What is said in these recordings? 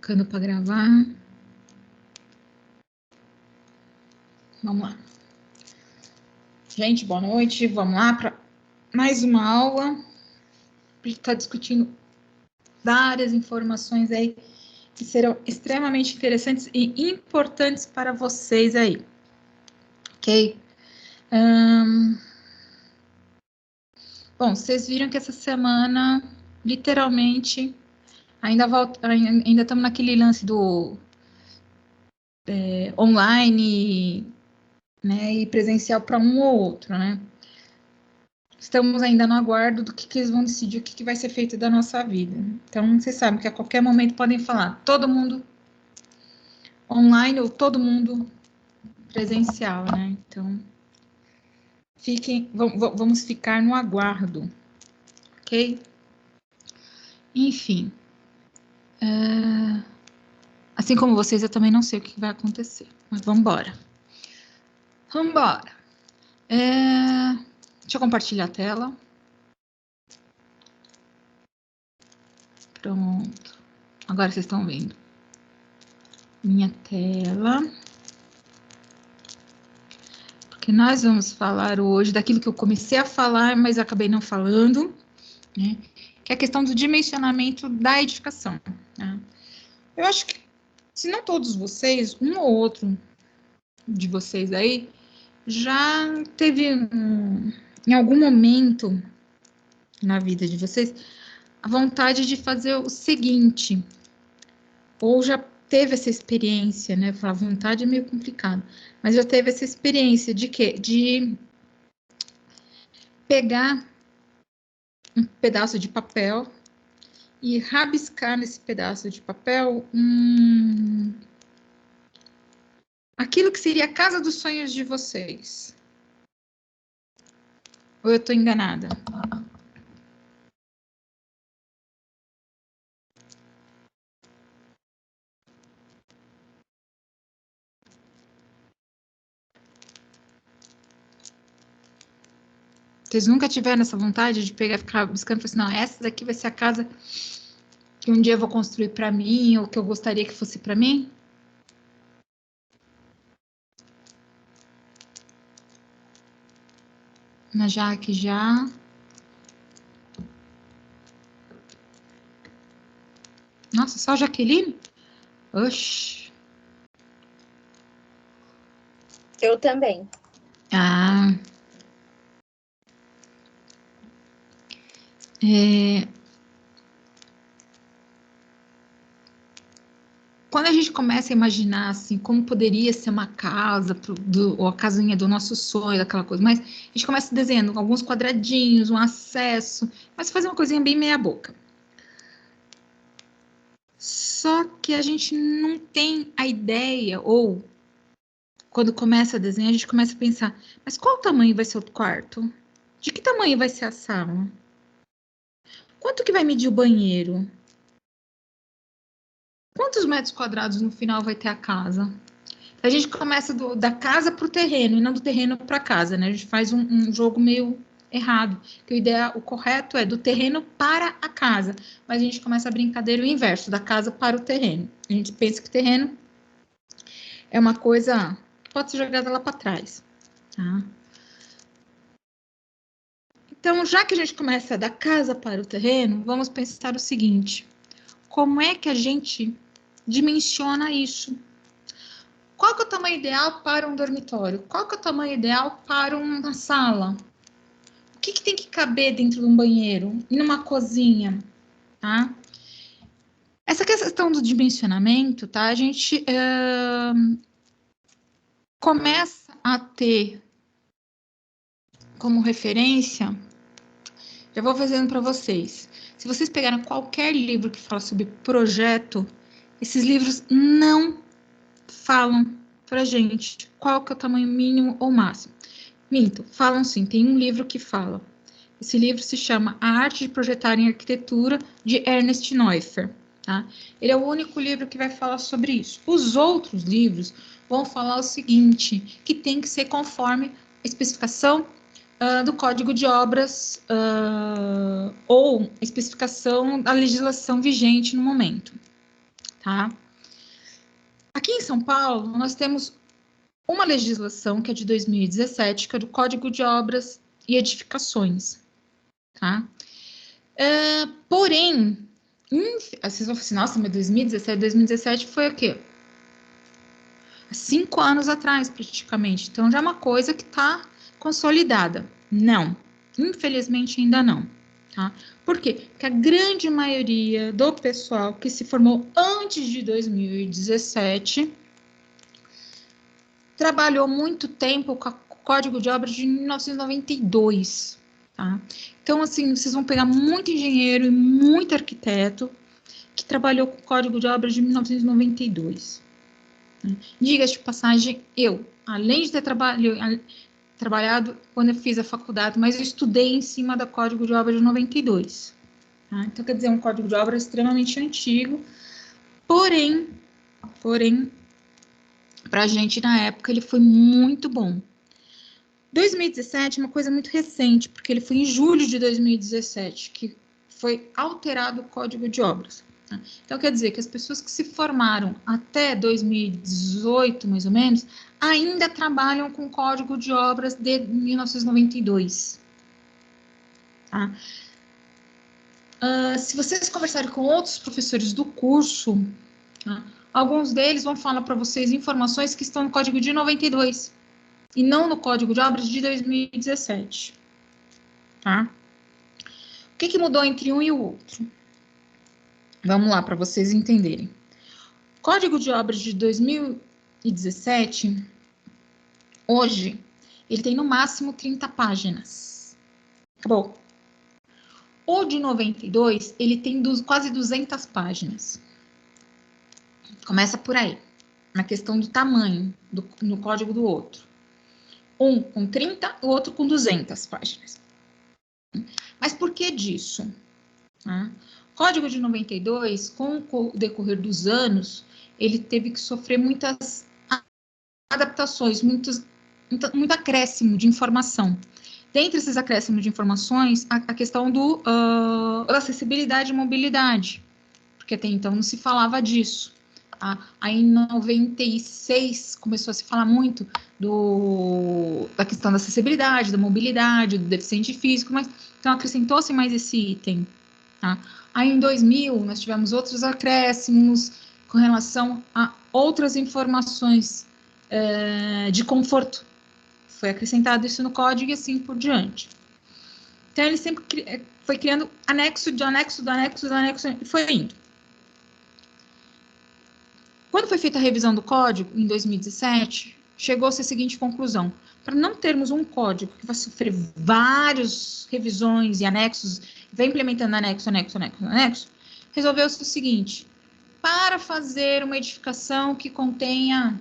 Colocando para gravar. Vamos lá. Gente, boa noite. Vamos lá para mais uma aula. A gente está discutindo várias informações aí que serão extremamente interessantes e importantes para vocês aí. Ok? Bom, vocês viram que essa semana, literalmente, ainda estamos naquele lance do online, né, e presencial para um ou outro, né? Estamos ainda no aguardo do que eles vão decidir, o que vai ser feito da nossa vida. Então, vocês sabem que a qualquer momento podem falar todo mundo online ou todo mundo presencial, né? Então, vamos ficar no aguardo, ok? Enfim, assim como vocês, eu também não sei o que vai acontecer, mas vamos embora. Vamos embora. Deixa eu compartilhar a tela. Pronto. Agora vocês estão vendo minha tela. Porque nós vamos falar hoje daquilo que eu comecei a falar, mas acabei não falando, né? Que é a questão do dimensionamento da edificação. Né? Eu acho que, se não todos vocês, um ou outro de vocês aí, já teve em algum momento na vida de vocês a vontade de fazer o seguinte, ou já teve essa experiência, né? Falar vontade é meio complicado, mas já teve essa experiência de quê? De pegar um pedaço de papel e rabiscar nesse pedaço de papel aquilo que seria a casa dos sonhos de vocês. Ou eu estou enganada? Vocês nunca tiveram essa vontade de pegar, ficar rabiscando e falar assim, não, essa daqui vai ser a casa que um dia eu vou construir para mim, ou que eu gostaria que fosse para mim? Na Jaque já. Nossa, só Jaqueline? Oxi. Eu também. Ah. Quando a gente começa a imaginar assim, como poderia ser uma casa, ou a casinha do nosso sonho, aquela coisa, mas a gente começa desenhando alguns quadradinhos, um acesso, mas fazer uma coisinha bem meia boca. Só que a gente não tem a ideia, ou quando começa a desenhar, a gente começa a pensar, mas qual tamanho vai ser o quarto? De que tamanho vai ser a sala? Quanto que vai medir o banheiro? Quantos metros quadrados no final vai ter a casa? A gente começa da casa para o terreno, e não do terreno para a casa, né? A gente faz um jogo meio errado, que o correto é do terreno para a casa, mas a gente começa a brincadeira o inverso, da casa para o terreno. A gente pensa que o terreno é uma coisa que pode ser jogada lá para trás, tá? Então, já que a gente começa da casa para o terreno, vamos pensar o seguinte, como é que a gente dimensiona isso? Qual que é o tamanho ideal para um dormitório? Qual que é o tamanho ideal para uma sala? O que tem que caber dentro de um banheiro e numa cozinha, tá? Essa questão do dimensionamento, tá? A gente começa a ter como referência, já vou fazendo para vocês. Se vocês pegarem qualquer livro que fala sobre projeto, esses livros não falam pra gente qual que é o tamanho mínimo ou máximo. Minto, falam sim, tem um livro que fala. Esse livro se chama A Arte de Projetar em Arquitetura, de Ernest Neuffer. Tá? Ele é o único livro que vai falar sobre isso. Os outros livros vão falar o seguinte, que tem que ser conforme a especificação do Código de Obras ou especificação da legislação vigente no momento. tá? Aqui em São Paulo, nós temos uma legislação que é de 2017, que é do Código de Obras e Edificações, tá? Porém, vocês vão falar assim, nossa, mas 2017 foi o quê? 5 anos atrás, praticamente. Então, já é uma coisa que está consolidada. Não, infelizmente ainda não. Tá? Por quê? Porque a grande maioria do pessoal que se formou antes de 2017 trabalhou muito tempo com o Código de Obras de 1992. Tá? Então, assim, vocês vão pegar muito engenheiro e muito arquiteto que trabalhou com o Código de Obras de 1992. Diga-se de passagem, eu, além de ter trabalhado quando eu fiz a faculdade, mas eu estudei em cima do Código de Obras de 92. Tá? Então, quer dizer, um Código de Obras extremamente antigo, porém, para a gente, na época, ele foi muito bom. 2017 é uma coisa muito recente, porque ele foi em julho de 2017 que foi alterado o Código de Obras. Tá? Então, quer dizer que as pessoas que se formaram até 2018, mais ou menos, ainda trabalham com o Código de Obras de 1992. Tá? Se vocês conversarem com outros professores do curso, tá? Alguns deles vão falar para vocês informações que estão no Código de 92 e não no Código de Obras de 2017. Tá? O que mudou entre um e o outro? Vamos lá, para vocês entenderem. Código de Obras de 2017, hoje, ele tem no máximo 30 páginas. Acabou. O de 92, ele tem quase 200 páginas. Começa por aí, na questão do tamanho no código do outro. Um com 30, o outro com 200 páginas. Mas por que disso? Código de 92, com o decorrer dos anos, ele teve que sofrer muitas adaptações, muito acréscimo de informação. Dentre esses acréscimos de informações, a questão da acessibilidade e mobilidade, porque até então não se falava disso. Tá? Aí em 96 começou a se falar muito da questão da acessibilidade, da mobilidade, do deficiente físico, mas então acrescentou-se mais esse item. Tá? Aí em 2000 nós tivemos outros acréscimos com relação a outras informações de conforto. Foi acrescentado isso no código e assim por diante. Então ele sempre foi criando anexo de anexo, do anexo, do anexo, e foi indo. Quando foi feita a revisão do código, em 2017, chegou-se à seguinte conclusão: para não termos um código que vai sofrer várias revisões e anexos, vai implementando anexo, resolveu-se o seguinte: para fazer uma edificação que contenha,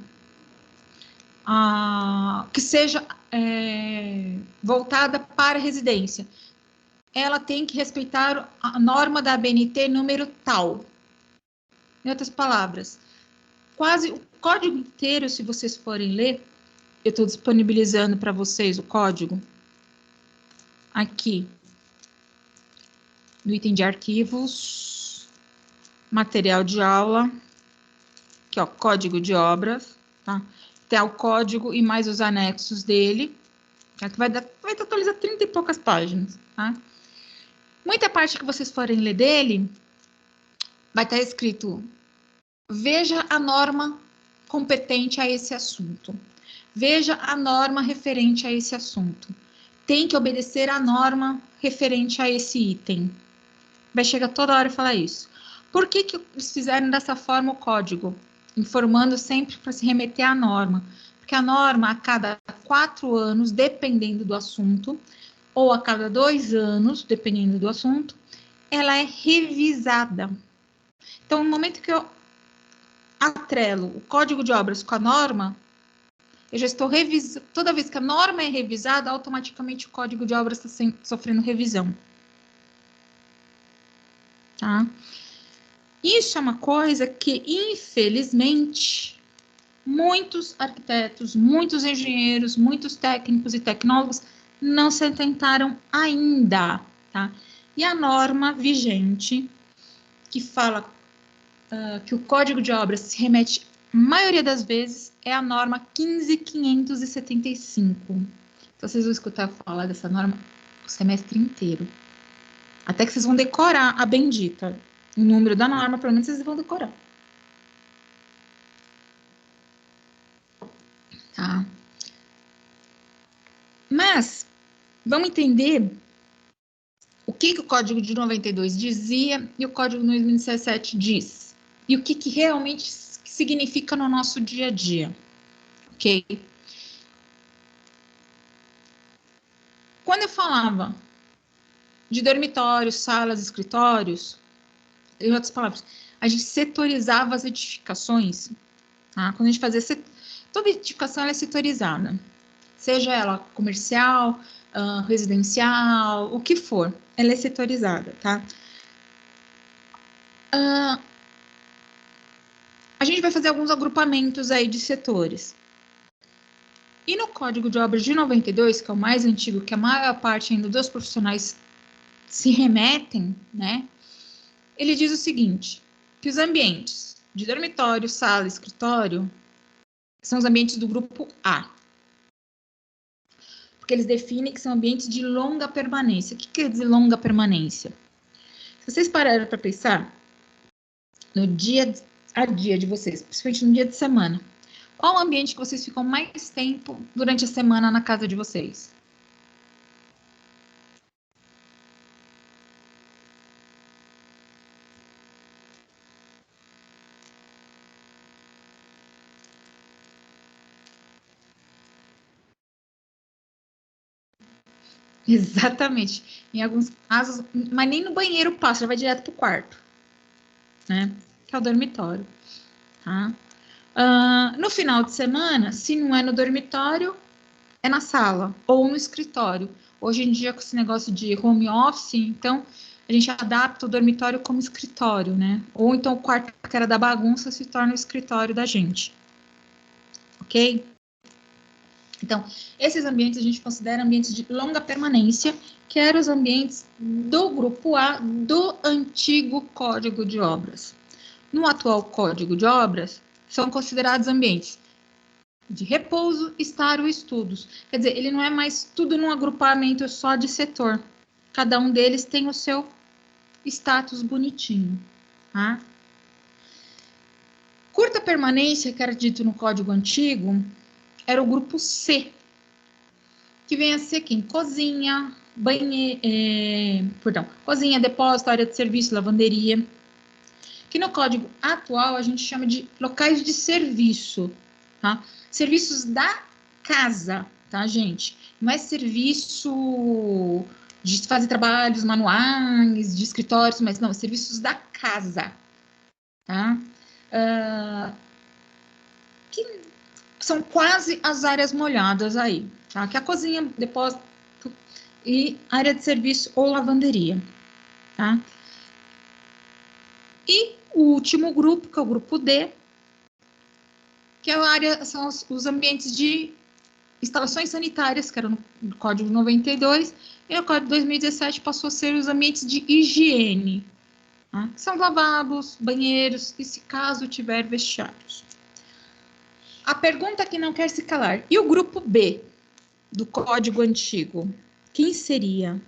que seja voltada para residência, ela tem que respeitar a norma da ABNT número tal. Em outras palavras, quase o código inteiro, se vocês forem ler, eu estou disponibilizando para vocês o código aqui no item de arquivos, material de aula, aqui ó, código de obras, tá? Tem o código e mais os anexos dele, tá? Que vai totalizar 30 e poucas páginas, tá? Muita parte que vocês forem ler dele, vai estar escrito: veja a norma competente a esse assunto. Veja a norma referente a esse assunto. Tem que obedecer à norma referente a esse item. Vai chegar toda hora e falar isso. Por que eles fizeram dessa forma o código? Informando sempre para se remeter à norma. Porque a norma, a cada 4 anos, dependendo do assunto, ou a cada 2 anos, dependendo do assunto, ela é revisada. Então, no momento que eu atrelo o código de obras com a norma, eu já estou revisando. Toda vez que a norma é revisada, automaticamente o código de obras está sofrendo revisão. Tá? Isso é uma coisa que, infelizmente, muitos arquitetos, muitos engenheiros, muitos técnicos e tecnólogos não se atentaram ainda. Tá? E a norma vigente, que fala que o Código de Obras se remete, a maioria das vezes, é a norma 15.575. Então, vocês vão escutar falar dessa norma o semestre inteiro. Até que vocês vão decorar a bendita. O número da norma, pelo menos, vocês vão decorar. Tá? Mas, vamos entender o que o Código de 92 dizia e o Código de 2017 diz. E o que realmente significa no nosso dia a dia. Ok? Quando eu falava de dormitórios, salas, escritórios, em outras palavras, a gente setorizava as edificações. Tá? Quando a gente fazia... Toda edificação ela é setorizada. Seja ela comercial, residencial, o que for. Ela é setorizada, tá? A gente vai fazer alguns agrupamentos aí de setores. E no Código de Obras de 92, que é o mais antigo, que a maior parte ainda dos profissionais se remetem, né? Ele diz o seguinte, que os ambientes de dormitório, sala, escritório, são os ambientes do grupo A. Porque eles definem que são ambientes de longa permanência. O que quer dizer longa permanência? Se vocês pararam para pensar, no dia a dia de vocês, principalmente no dia de semana, qual o ambiente que vocês ficam mais tempo durante a semana na casa de vocês? Exatamente. Em alguns casos, mas nem no banheiro passa, já vai direto para o quarto, né? Que é o dormitório, tá? No final de semana, se não é no dormitório, é na sala ou no escritório. Hoje em dia, com esse negócio de home office, então, a gente adapta o dormitório como escritório, né? Ou então o quarto que era da bagunça se torna o escritório da gente. Ok? Então, esses ambientes a gente considera ambientes de longa permanência, que eram os ambientes do grupo A do antigo Código de Obras. No atual Código de Obras, são considerados ambientes de repouso, estar ou estudos. Quer dizer, ele não é mais tudo num agrupamento só de setor. Cada um deles tem o seu status bonitinho, tá? Curta permanência, que era dito no Código Antigo, era o grupo C, que vem a ser quem? Cozinha, cozinha, depósito, área de serviço, lavanderia. Que no Código atual a gente chama de locais de serviço, tá? Serviços da casa, tá, gente? Não é serviço de fazer trabalhos manuais, de escritórios, mas não, serviços da casa, tá? Que são quase as áreas molhadas aí, tá? Que é a cozinha, depósito e área de serviço ou lavanderia, tá? E o último grupo, que é o grupo D, que é a área, são os ambientes de instalações sanitárias, que era no Código 92, e no Código 2017 passou a ser os ambientes de higiene, tá? São lavabos, banheiros, e se caso tiver vestiários. A pergunta que não quer se calar, e o grupo B do Código Antigo? Quem seria?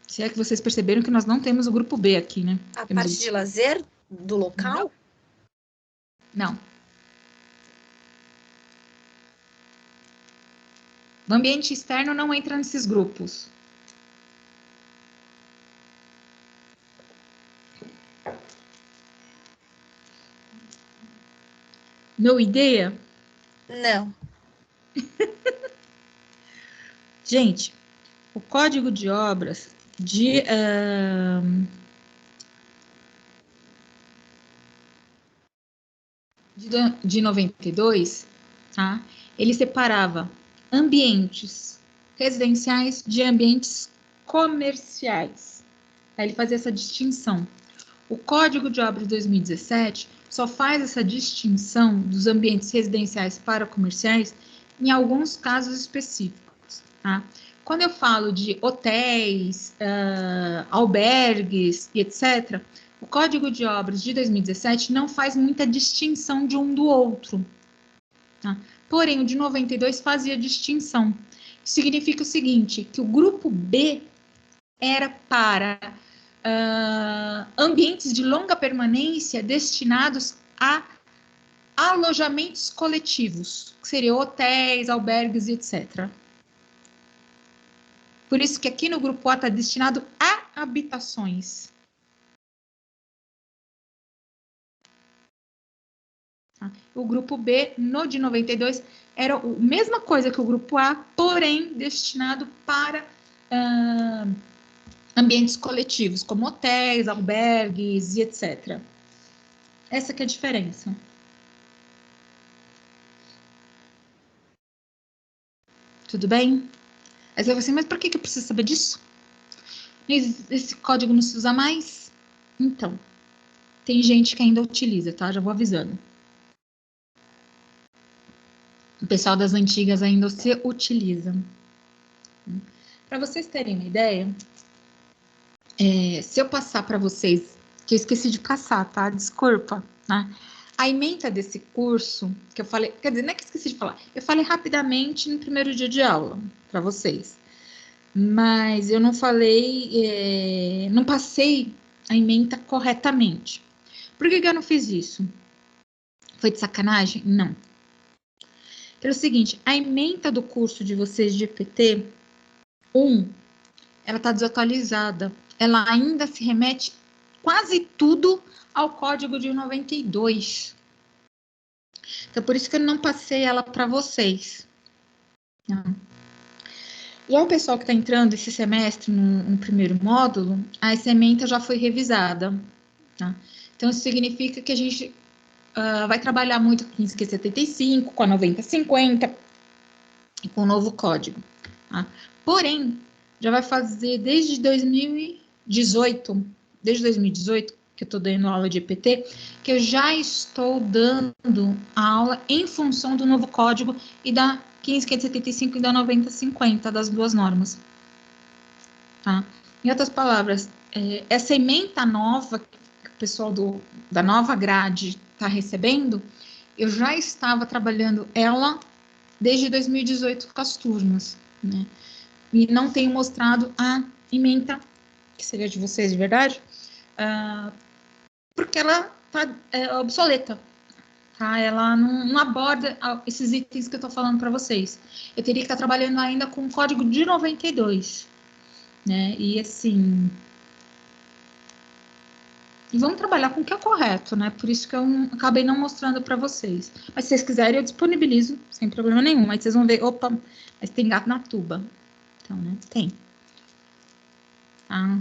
Se é que vocês perceberam que nós não temos o grupo B aqui, né? A temos parte de lazer do local? Não. O ambiente externo não entra nesses grupos. No ideia? Não. Gente, o Código de Obras de 92, tá? Ele separava ambientes residenciais de ambientes comerciais. Tá? Ele fazia essa distinção. O Código de Obras de 2017 só faz essa distinção dos ambientes residenciais para comerciais em alguns casos específicos, tá? Quando eu falo de hotéis, albergues e etc., o Código de Obras de 2017 não faz muita distinção de um do outro. Tá? Porém, o de 92 fazia distinção. Significa o seguinte, que o grupo B era para ambientes de longa permanência destinados a alojamentos coletivos, que seriam hotéis, albergues, etc. Por isso que aqui no grupo A está destinado a habitações. O grupo B, no de 92, era a mesma coisa que o grupo A, porém destinado para ambientes coletivos, como hotéis, albergues e etc. Essa que é a diferença. Tudo bem? Aí você vai assim, mas por que eu preciso saber disso? Esse código não se usa mais? Então, tem gente que ainda utiliza, tá? Já vou avisando. O pessoal das antigas ainda se utiliza. Para vocês terem uma ideia, se eu passar para vocês, que eu esqueci de passar, tá? Desculpa, né? A ementa desse curso, que eu falei, quer dizer, não é que eu esqueci de falar, eu falei rapidamente no primeiro dia de aula para vocês, mas eu não falei, não passei a ementa corretamente. Por que eu não fiz isso? Foi de sacanagem? Não. Pelo seguinte, a ementa do curso de vocês de EPT 1, ela está desatualizada. Ela ainda se remete quase tudo ao código de 92. Então, por isso que eu não passei ela para vocês. Já o pessoal que está entrando esse semestre no primeiro módulo, a ementa já foi revisada. Tá? Então, isso significa que a gente vai trabalhar muito com 1575, com a 9050 e com o novo código. Tá? Porém, já vai fazer desde 2018, que eu estou dando aula de EPT, que eu já estou dando a aula em função do novo código e da 15575 e da 9050, das duas normas. Tá? Em outras palavras, essa ementa nova que o pessoal da nova grade está recebendo, eu já estava trabalhando ela desde 2018 com as turmas, né? E não tenho mostrado a ementa, que seria de vocês de verdade, porque ela está obsoleta, tá? Ela não aborda esses itens que eu estou falando para vocês. Eu teria que estar trabalhando ainda com o código de 92, né? E assim... E vamos trabalhar com o que é correto, né? Por isso que eu acabei não mostrando para vocês. Mas se vocês quiserem, eu disponibilizo, sem problema nenhum. Mas vocês vão ver, opa, mas tem gato na tuba. Então, né? Tem. Tá?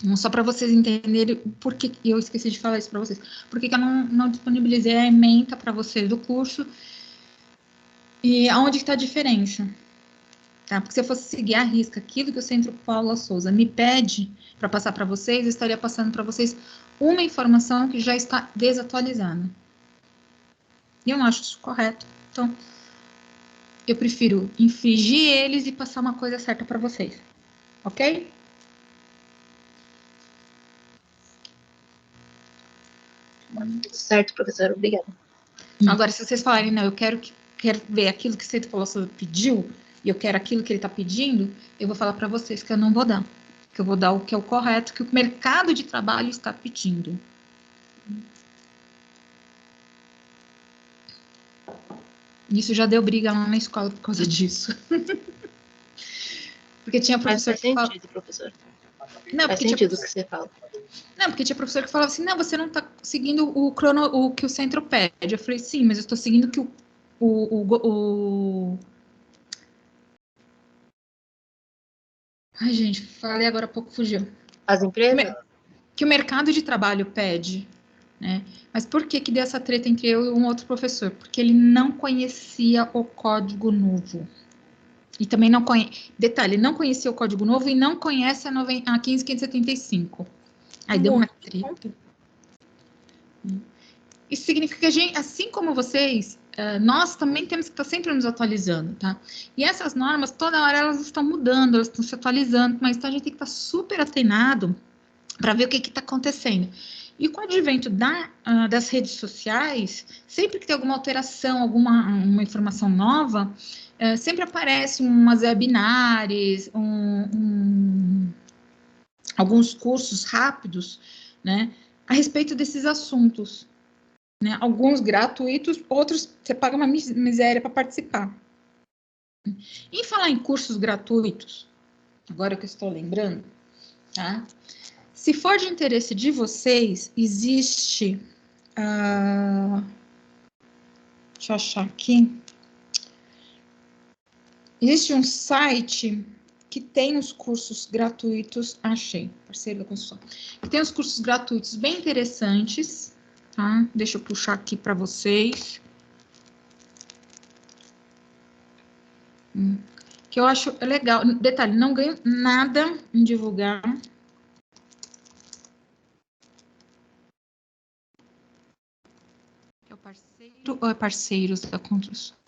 Então, só para vocês entenderem por que eu esqueci de falar isso para vocês. Por que eu não disponibilizei a ementa para vocês do curso. E aonde está a diferença? Tá? Porque se eu fosse seguir à risca aquilo que o Centro Paula Souza me pede para passar para vocês, eu estaria passando para vocês uma informação que já está desatualizada. E eu não acho isso correto. Então, eu prefiro infringir eles e passar uma coisa certa para vocês. Ok? Certo, professora. Obrigada. Agora, se vocês falarem, não, eu quero ver aquilo que o Centro Paula Souza pediu, e eu quero aquilo que ele está pedindo, eu vou falar para vocês que eu não vou dar. Que eu vou dar o que é o correto, que o mercado de trabalho está pedindo. Isso já deu briga lá na escola por causa disso. Porque tinha professor que faz sentido, professor. Não, faz sentido o que você fala. Não, porque tinha professor que falava assim, não, você não está seguindo o que o centro pede. Eu falei, sim, mas eu estou seguindo o que Ai, gente, falei agora há pouco, fugiu. As empresas? Que o mercado de trabalho pede, né? Mas por que deu essa treta entre eu e um outro professor? Porque ele não conhecia o código novo. E também não conhece... Detalhe, não conhecia o código novo e não conhece a 15575. Aí deu uma treta. Isso significa que a gente, assim como vocês, nós também temos que estar sempre nos atualizando, tá? E essas normas, toda hora elas estão mudando, elas estão se atualizando, mas então a gente tem que estar super atenado para ver o que está acontecendo. E com o advento das redes sociais, sempre que tem alguma alteração, uma informação nova, sempre aparece umas webinars, alguns cursos rápidos, né, a respeito desses assuntos. Né? Alguns gratuitos, outros você paga uma miséria para participar. Em falar em cursos gratuitos, agora que eu estou lembrando, tá? Se for de interesse de vocês, existe... deixa eu achar aqui. Existe um site que tem os cursos gratuitos, achei, parceiro da construção, que tem os cursos gratuitos bem interessantes, tá? Deixa eu puxar aqui para vocês. Que eu acho legal. Detalhe, não ganho nada em divulgar. É o parceiro ou é parceiros da construção?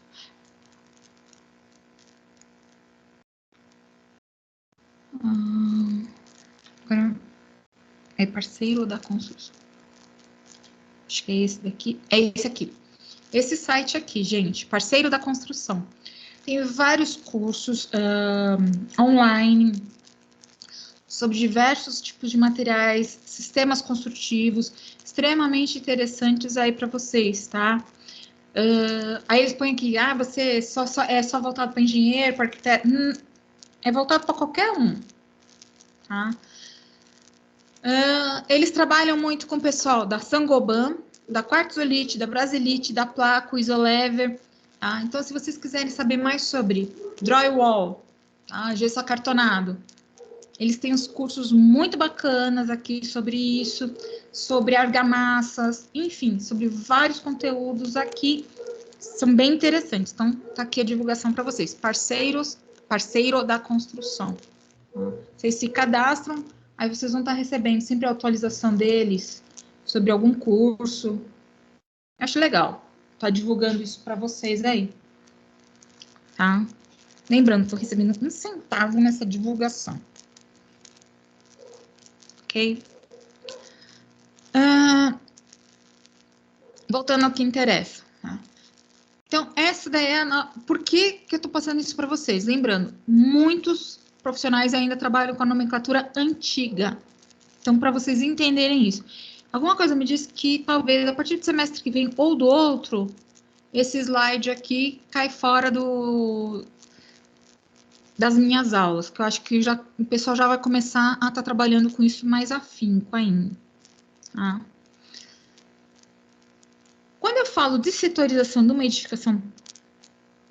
Agora, é parceiro da construção. Acho que é esse daqui. É esse aqui. Esse site aqui, gente, parceiro da construção. Tem vários cursos online sobre diversos tipos de materiais, sistemas construtivos, extremamente interessantes aí para vocês, tá? Aí eles põem aqui, você é só voltado para engenheiro, para arquiteto. É voltado para qualquer um, tá? Eles trabalham muito com o pessoal da Saint-Gobain, da Quartzolite, da Brasilite, da Placo, Isolever. Tá? Então, se vocês quiserem saber mais sobre drywall, tá? Gesso acartonado, eles têm uns cursos muito bacanas aqui sobre isso, sobre argamassas, enfim, sobre vários conteúdos aqui, são bem interessantes. Então, tá aqui a divulgação para vocês. Parceiro da construção. Tá? Vocês se cadastram, aí vocês vão estar recebendo sempre a atualização deles sobre algum curso. Acho legal. Tá divulgando isso para vocês aí. Tá? Lembrando, estou recebendo 1 centavo nessa divulgação. Ok? Voltando ao que interessa. Tá? Então, essa daí é por que eu estou passando isso para vocês? Lembrando, muitos profissionais ainda trabalham com a nomenclatura antiga. Então, para vocês entenderem isso. Alguma coisa me diz que talvez a partir do semestre que vem ou do outro, esse slide aqui cai fora das minhas aulas, que eu acho que o pessoal já vai começar a estar trabalhando com isso mais afinco ainda. Tá? Quando eu falo de setorização de uma edificação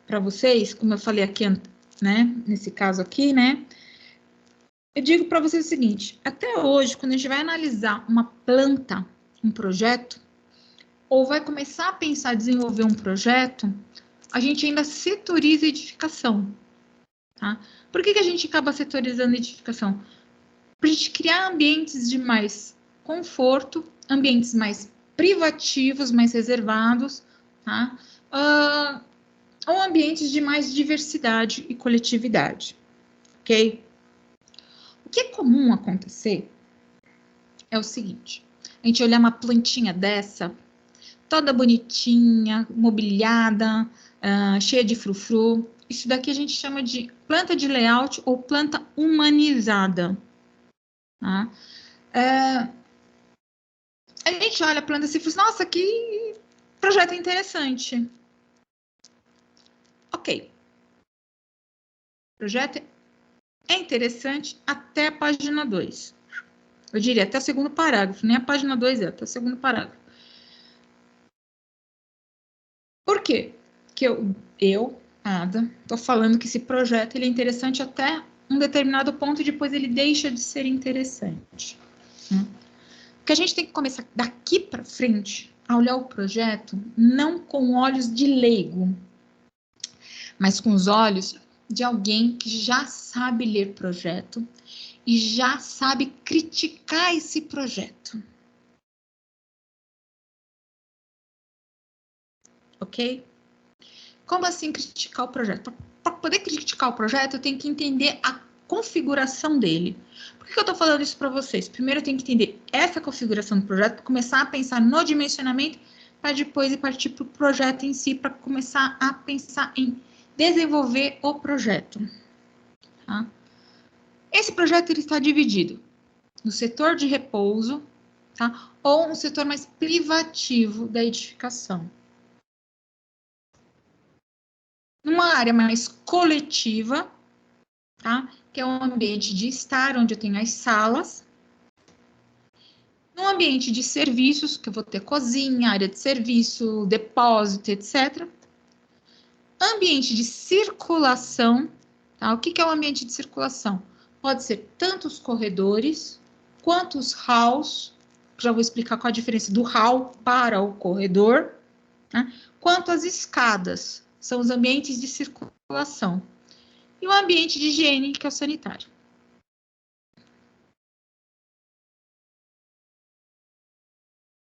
para vocês, como eu falei aqui, né, nesse caso aqui, né, eu digo para vocês o seguinte, até hoje, quando a gente vai analisar uma planta, um projeto, ou vai começar a pensar em desenvolver um projeto, a gente ainda setoriza a edificação. Tá? Por que a gente acaba setorizando a edificação? Para a gente criar ambientes de mais conforto, ambientes mais privativos, mais reservados, tá? Ou ambientes de mais diversidade e coletividade, ok? O que é comum acontecer é o seguinte, a gente olhar uma plantinha dessa, toda bonitinha, mobiliada, cheia de frufru, isso daqui a gente chama de planta de layout ou planta humanizada. Tá? A gente olha a planta assim e fala, nossa, que projeto interessante. Ok. O projeto é interessante até a página 2. Eu diria até o segundo parágrafo, nem a página 2 até o segundo parágrafo. Por quê? Que eu, Ada, estou falando que esse projeto ele é interessante até um determinado ponto e depois ele deixa de ser interessante. Porque a gente tem que começar daqui para frente a olhar o projeto não com olhos de leigo, mas com os olhos de alguém que já sabe ler projeto e já sabe criticar esse projeto. Ok? Como assim criticar o projeto? Para poder criticar o projeto, eu tenho que entender a configuração dele. Por que eu estou falando isso para vocês? Primeiro, eu tenho que entender essa configuração do projeto, para começar a pensar no dimensionamento, para depois ir partir para o projeto em si, para começar a pensar em desenvolver o projeto. Tá? Esse projeto ele está dividido no setor de repouso, tá? Ou um setor mais privativo da edificação. Numa área mais coletiva, tá? Que é um ambiente de estar, onde eu tenho as salas. Num ambiente de serviços, que eu vou ter cozinha, área de serviço, depósito, etc. Ambiente de circulação, tá? O que é o ambiente de circulação? Pode ser tanto os corredores, quanto os halls, já vou explicar qual a diferença do hall para o corredor, né? Quanto as escadas, são os ambientes de circulação. E o ambiente de higiene, que é o sanitário.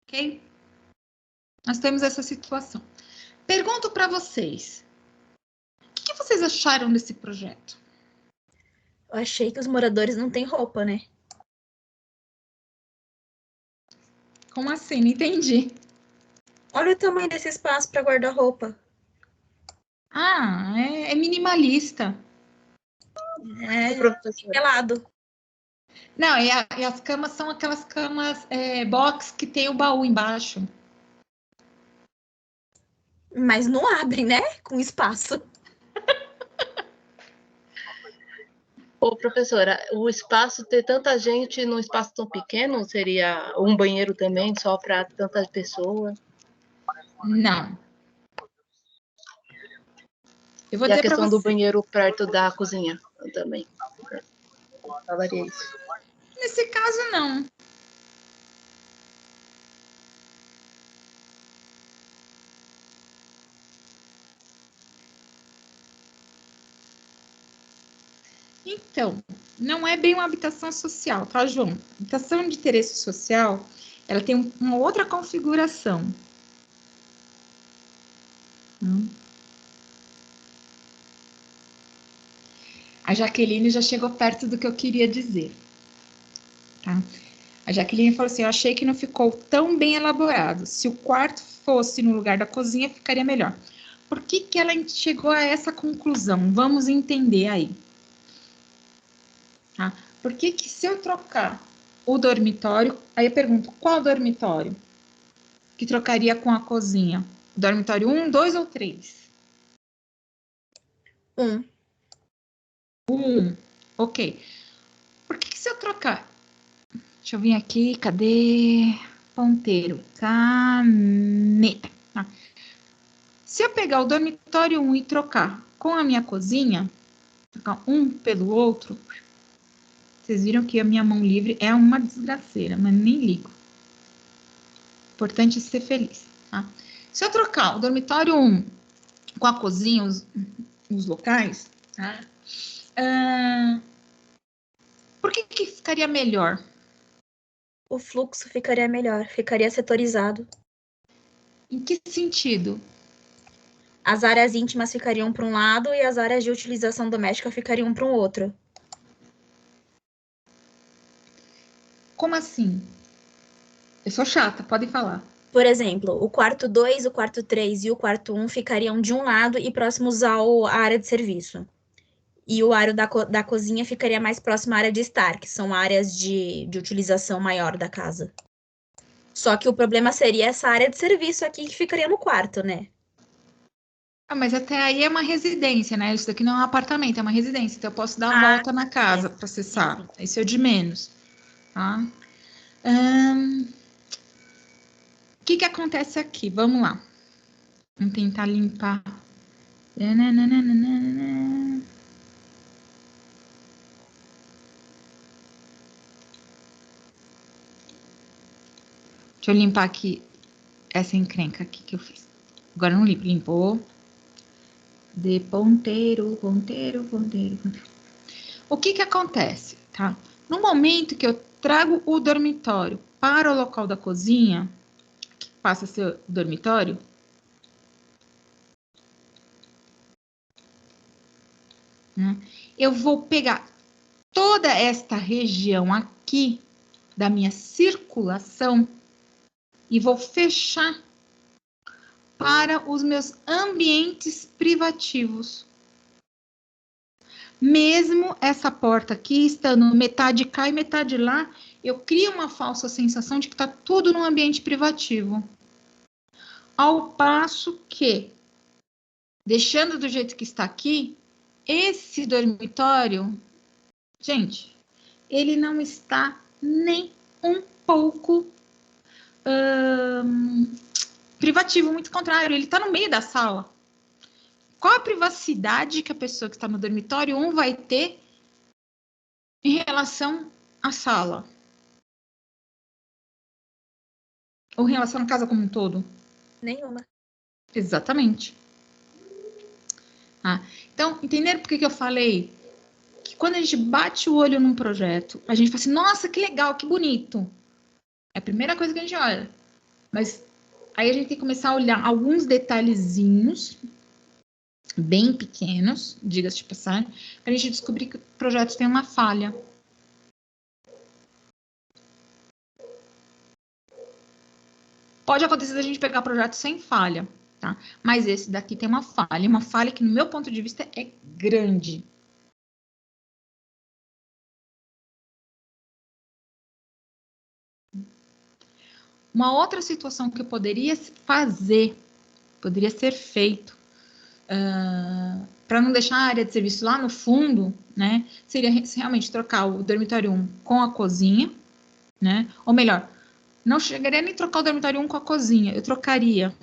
Ok? Nós temos essa situação. Pergunto para vocês, o que vocês acharam desse projeto? Eu achei que os moradores não têm roupa, né? Como assim? Não entendi. Olha o tamanho desse espaço para guardar roupa. Ah, é minimalista. É, pelado. Não, e as camas são aquelas camas box que tem o baú embaixo. Mas não abrem, né? Com espaço. Ô, professora, o espaço ter tanta gente num espaço tão pequeno seria um banheiro também só para tantas pessoas? Não. Eu vou E a dizer para questão do você. banheiro perto da cozinha também. Falaria isso. Nesse caso, não. Então, não é bem uma habitação social, tá, João? Habitação de interesse social, ela tem uma outra configuração. A Jaqueline já chegou perto do que eu queria dizer. Tá? A Jaqueline falou assim, eu achei que não ficou tão bem elaborado. Se o quarto fosse no lugar da cozinha, ficaria melhor. Por que que ela chegou a essa conclusão? Vamos entender aí. Tá? Por que que se eu trocar o dormitório, aí eu pergunto, qual dormitório que trocaria com a cozinha? Dormitório 1, 2 ou 3? 1. 1, ok. Por que que se eu trocar? Deixa eu vir aqui, cadê? Ponteiro, caneta. Tá. Se eu pegar o dormitório 1 e trocar com a minha cozinha, trocar um pelo outro, vocês viram que a minha mão livre é uma desgraceira, mas nem ligo. Importante é ser feliz, tá? Se eu trocar o dormitório 1 com a cozinha, os locais, tá? Por que que ficaria melhor? O fluxo ficaria melhor, ficaria setorizado. Em que sentido? As áreas íntimas ficariam para um lado e as áreas de utilização doméstica ficariam para um outro. Como assim? Eu sou chata, podem falar. Por exemplo, o quarto 2, o quarto 3 e o quarto 1 ficariam de um lado e próximos à área de serviço. E o aro da cozinha ficaria mais próximo à área de estar, que são áreas de utilização maior da casa. Só que o problema seria essa área de serviço aqui que ficaria no quarto, né? Ah, mas até aí é uma residência, né? Isso daqui não é um apartamento, é uma residência. Então eu posso dar a volta na casa para acessar. Isso é o de menos. Tá? O que acontece aqui? Vamos lá. Vamos tentar limpar. Deixa eu limpar aqui essa encrenca aqui que eu fiz. Agora não limpo, limpou. De ponteiro. O que acontece, tá? No momento que eu trago o dormitório para o local da cozinha, que passa a ser o dormitório, né? Eu vou pegar toda esta região aqui da minha circulação e vou fechar para os meus ambientes privativos. Mesmo essa porta aqui estando metade cá e metade lá, eu crio uma falsa sensação de que está tudo num ambiente privativo. Ao passo que, deixando do jeito que está aqui, esse dormitório, gente, ele não está nem um pouco privativo, muito contrário, ele está no meio da sala. Qual a privacidade que a pessoa que está no dormitório 1 vai ter em relação à sala? Ou em relação à casa como um todo? Nenhuma. Exatamente. Então, entenderam por que eu falei que quando a gente bate o olho num projeto, a gente fala assim, nossa, que legal, que bonito. É a primeira coisa que a gente olha. Mas aí a gente tem que começar a olhar alguns detalhezinhos bem pequenos, diga-se de passagem, para a gente descobrir que o projeto tem uma falha. Pode acontecer da gente pegar projeto sem falha, tá? Mas esse daqui tem uma falha que, no meu ponto de vista, é grande. Uma outra situação que eu poderia fazer, poderia ser feito, para não deixar a área de serviço lá no fundo, né? Seria realmente trocar o dormitório 1 com a cozinha, né? Ou melhor, não chegaria nem trocar o dormitório 1 com a cozinha, eu trocaria.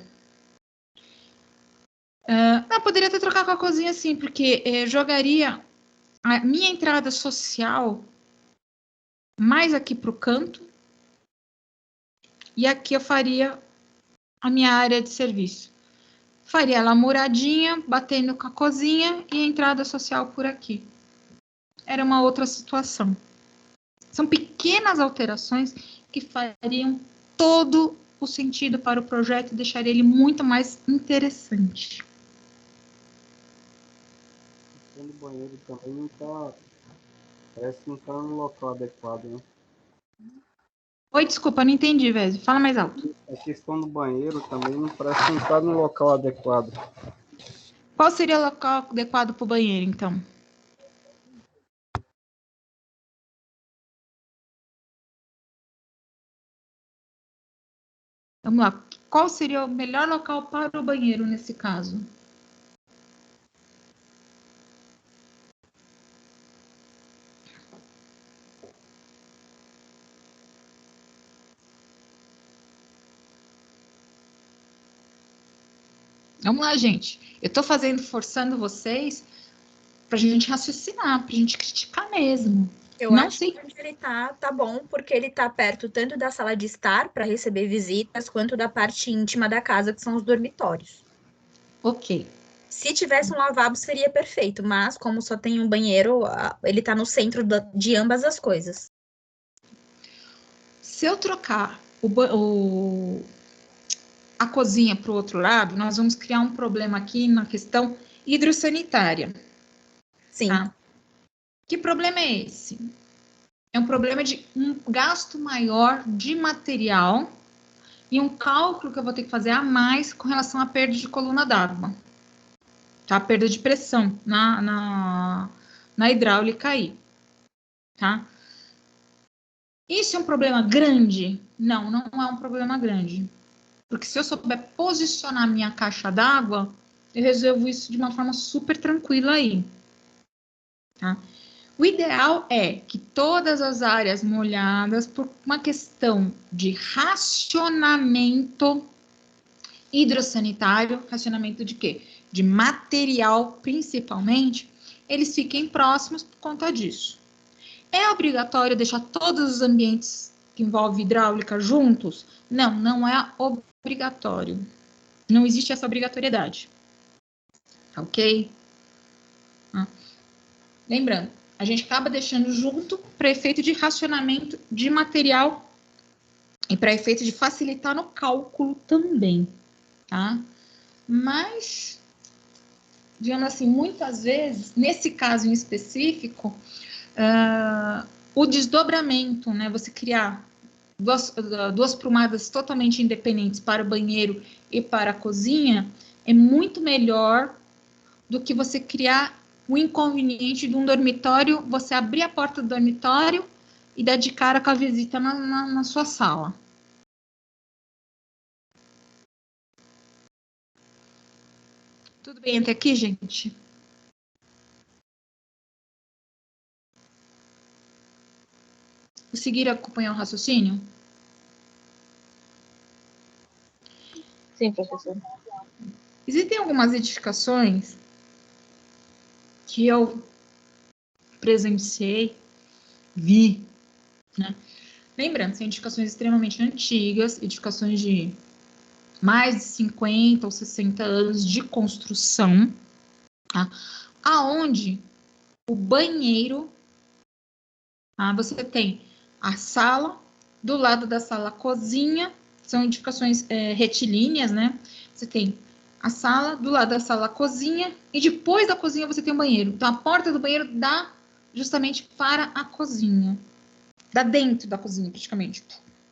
Poderia ter trocado com a cozinha sim, porque jogaria a minha entrada social mais aqui para o canto e aqui eu faria a minha área de serviço. Faria ela muradinha, batendo com a cozinha e a entrada social por aqui. Era uma outra situação. São pequenas alterações que fariam todo o sentido para o projeto e deixaria ele muito mais interessante. O banheiro também não tá... Parece que não tá no local adequado, né? Oi, desculpa, não entendi, velho. Fala mais alto. A questão do banheiro também não parece que não tá no local adequado. Qual seria o local adequado para o banheiro, então? Vamos lá. Qual seria o melhor local para o banheiro nesse caso? Vamos lá, gente. Eu estou forçando vocês para a gente raciocinar, para a gente criticar mesmo. Eu acho que onde ele tá bom, porque ele tá perto tanto da sala de estar para receber visitas, quanto da parte íntima da casa, que são os dormitórios. Ok. Se tivesse um lavabo, seria perfeito, mas como só tem um banheiro, ele tá no centro de ambas as coisas. Se eu trocar a cozinha para o outro lado, nós vamos criar um problema aqui na questão hidrossanitária. Sim. Tá? Que problema é esse? É um problema de um gasto maior de material e um cálculo que eu vou ter que fazer a mais com relação à perda de coluna d'água. Tá? Perda de pressão na hidráulica aí. Tá? Isso é um problema grande? Não, não é um problema grande. Porque se eu souber posicionar minha caixa d'água, eu resolvo isso de uma forma super tranquila aí. Tá? O ideal é que todas as áreas molhadas, por uma questão de racionamento hidrossanitário, racionamento de quê? De material, principalmente, eles fiquem próximos por conta disso. É obrigatório deixar todos os ambientes que envolvem hidráulica juntos? Não, não é obrigatório. Não existe essa obrigatoriedade. Ok? Lembrando, a gente acaba deixando junto para efeito de racionamento de material e para efeito de facilitar no cálculo também, tá? Mas digamos assim, muitas vezes, nesse caso em específico, o desdobramento, né? Você criar duas prumadas totalmente independentes para o banheiro e para a cozinha, é muito melhor do que você criar o inconveniente de um dormitório, você abrir a porta do dormitório e dar de cara com a visita na sua sala. Tudo bem até aqui, gente? Conseguiram acompanhar o raciocínio? Sim, professor. Existem algumas edificações que eu presenciei, vi, né? Lembrando, são edificações extremamente antigas, edificações de mais de 50 ou 60 anos de construção, tá? Aonde o banheiro, você tem a sala, do lado da sala a cozinha, são edificações retilíneas, né? Você tem a sala, do lado da sala a cozinha, e depois da cozinha você tem o banheiro. Então, a porta do banheiro dá justamente para a cozinha. Dá dentro da cozinha, praticamente.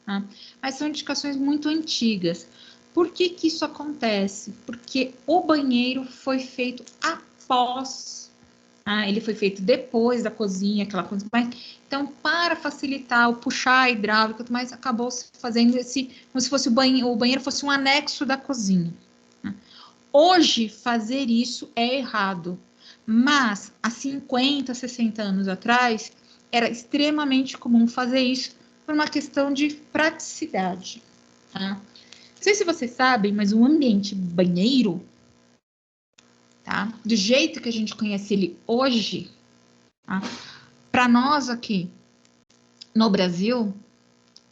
Tá? Mas são edificações muito antigas. Por que que isso acontece? Porque o banheiro foi feito após, ele foi feito depois da cozinha, aquela coisa mais. Então, para facilitar o puxar a hidráulica, mas acabou se fazendo como se fosse o banheiro fosse um anexo da cozinha. Tá? Hoje, fazer isso é errado, mas há 50, 60 anos atrás, era extremamente comum fazer isso por uma questão de praticidade. Tá? Não sei se vocês sabem, mas o ambiente banheiro, tá? Do jeito que a gente conhece ele hoje, tá? Para nós aqui no Brasil,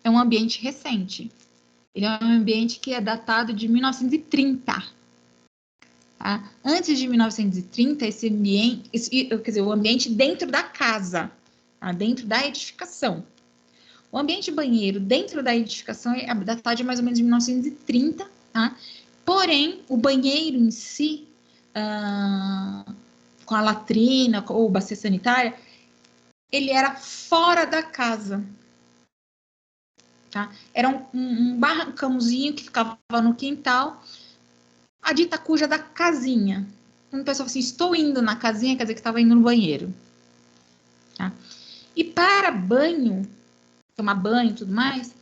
é um ambiente recente. Ele é um ambiente que é datado de 1930. Tá? Antes de 1930, esse ambiente, quer dizer, o ambiente dentro da casa, tá? Dentro da edificação. O ambiente banheiro dentro da edificação é datado de mais ou menos de 1930, tá? Porém, o banheiro em si, com a latrina ou bacia sanitária, ele era fora da casa. Tá? Era um barracãozinho que ficava no quintal, a dita cuja da casinha. Quando a pessoa fala assim, estou indo na casinha, quer dizer que estava indo no banheiro. Tá? E para banho, tomar banho e tudo mais,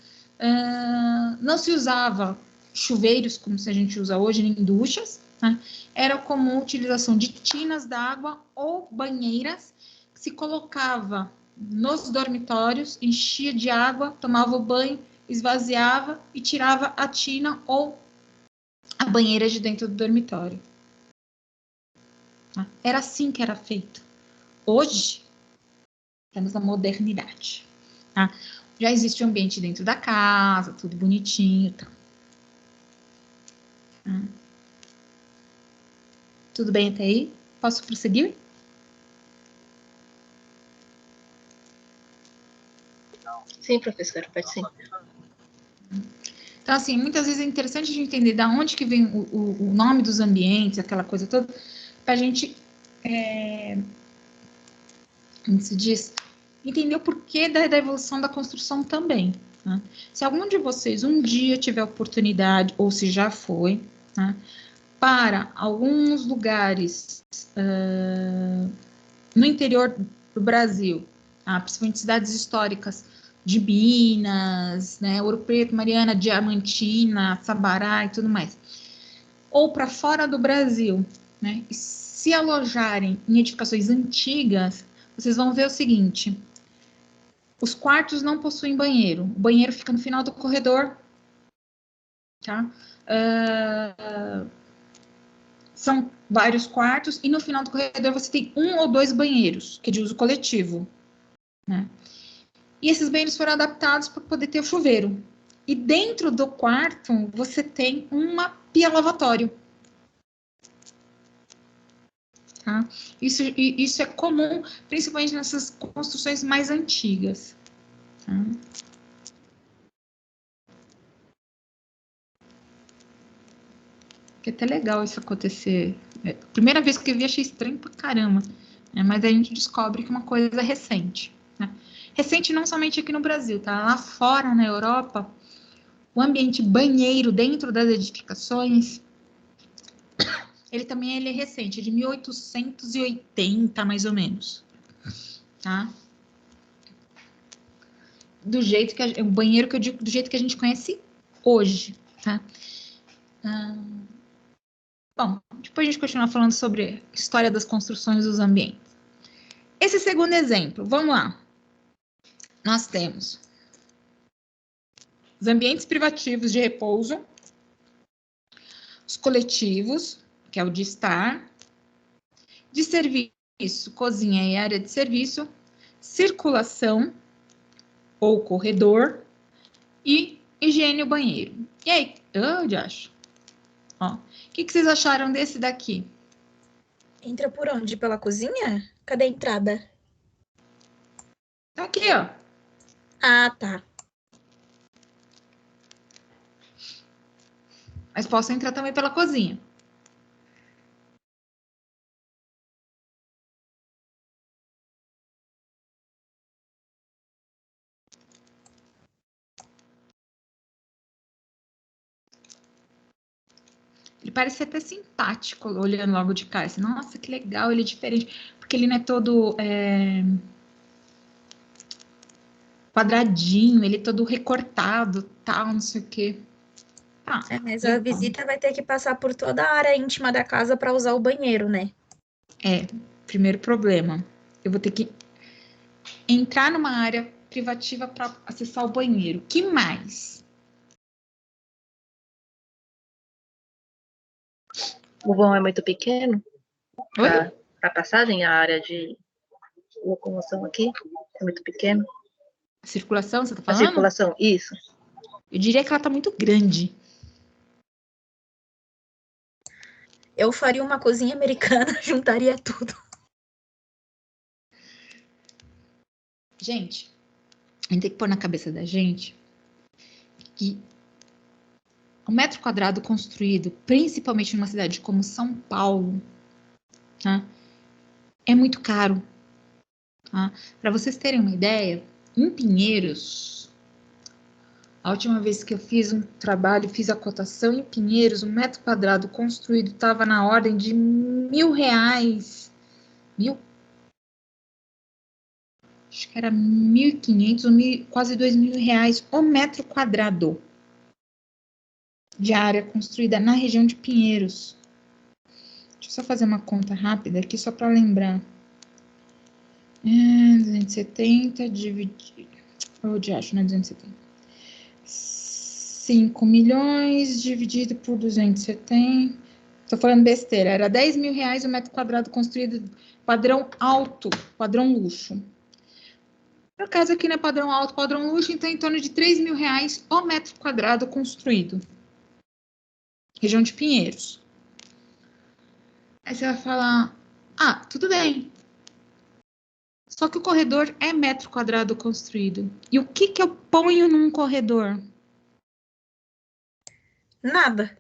não se usava chuveiros, como a gente usa hoje, nem duchas. Tá? Era comum a utilização de tinas d'água ou banheiras que se colocava nos dormitórios, enchia de água, tomava o banho, esvaziava e tirava a tina ou a banheira de dentro do dormitório. Tá? Era assim que era feito. Hoje, estamos na modernidade. Tá? Já existe um ambiente dentro da casa, tudo bonitinho. Tá? Tudo bem até aí? Posso prosseguir? Sim, professora, pode sim. Então, assim, muitas vezes é interessante a gente entender de onde que vem o nome dos ambientes, aquela coisa toda, para a gente, como se diz, entender o porquê da evolução da construção também. Tá? Se algum de vocês um dia tiver oportunidade, ou se já foi, tá? Para alguns lugares no interior do Brasil, tá? Principalmente cidades históricas de Minas, né, Ouro Preto, Mariana, Diamantina, Sabará e tudo mais, ou para fora do Brasil, né, e se alojarem em edificações antigas, vocês vão ver o seguinte: os quartos não possuem banheiro, o banheiro fica no final do corredor, tá? São vários quartos e no final do corredor você tem um ou dois banheiros, que é de uso coletivo, né? E esses banheiros foram adaptados para poder ter o chuveiro. E dentro do quarto você tem uma pia lavatório. Tá? Isso é comum, principalmente nessas construções mais antigas. Tá? Que é até legal isso acontecer Primeira vez que eu vi, achei estranho pra caramba. Mas a gente descobre que é uma coisa recente. Né? Recente não somente aqui no Brasil, tá? Lá fora, na Europa, o ambiente banheiro dentro das edificações, ele também é recente, de 1880, mais ou menos. Tá? Do jeito que o banheiro que eu digo, do jeito que a gente conhece hoje, tá? Bom, depois a gente continua falando sobre a história das construções dos ambientes. Esse segundo exemplo, vamos lá. Nós temos os ambientes privativos de repouso, os coletivos, que é o de estar, de serviço, cozinha e área de serviço, circulação ou corredor e higiene e banheiro. E aí, eu acho. Ó, o que vocês acharam desse daqui? Entra por onde? Pela cozinha? Cadê a entrada? Tá aqui, ó. Ah, tá. Mas posso entrar também pela cozinha. Ele parece até simpático, olhando logo de cara. Assim, nossa, que legal, ele é diferente. Porque ele não é todo quadradinho, ele é todo recortado, tal, não sei o quê. Ah, Mas a visita vai ter que passar por toda a área íntima da casa para usar o banheiro, né? Primeiro problema. Eu vou ter que entrar numa área privativa para acessar o banheiro. Que mais? O vão é muito pequeno Oi? para passagem, a área de locomoção aqui é muito pequeno. A circulação, você tá A falando? circulação, isso. Eu diria que ela tá muito grande. Eu faria uma cozinha americana, juntaria tudo. Gente, a gente tem que pôr na cabeça da gente que o metro quadrado construído, principalmente numa cidade como São Paulo, tá? É muito caro. Tá? Para vocês terem uma ideia, em Pinheiros, a última vez que eu fiz um trabalho, fiz a cotação em Pinheiros, um metro quadrado construído estava na ordem de R$1.000. Acho que era 1.500, quase R$2.000 o metro quadrado de área construída na região de Pinheiros. Deixa eu só fazer uma conta rápida aqui, só para lembrar. 270 dividido... Oh, de acho, né? 270. 5 milhões dividido por 270. Tô falando besteira. Era R$10.000 o metro quadrado construído padrão alto, padrão luxo. No caso aqui, né? Padrão alto, padrão luxo, então em torno de R$3.000 o metro quadrado construído. Região de Pinheiros. Aí você vai falar, tudo bem. Só que o corredor é metro quadrado construído. E o que eu ponho num corredor? Nada.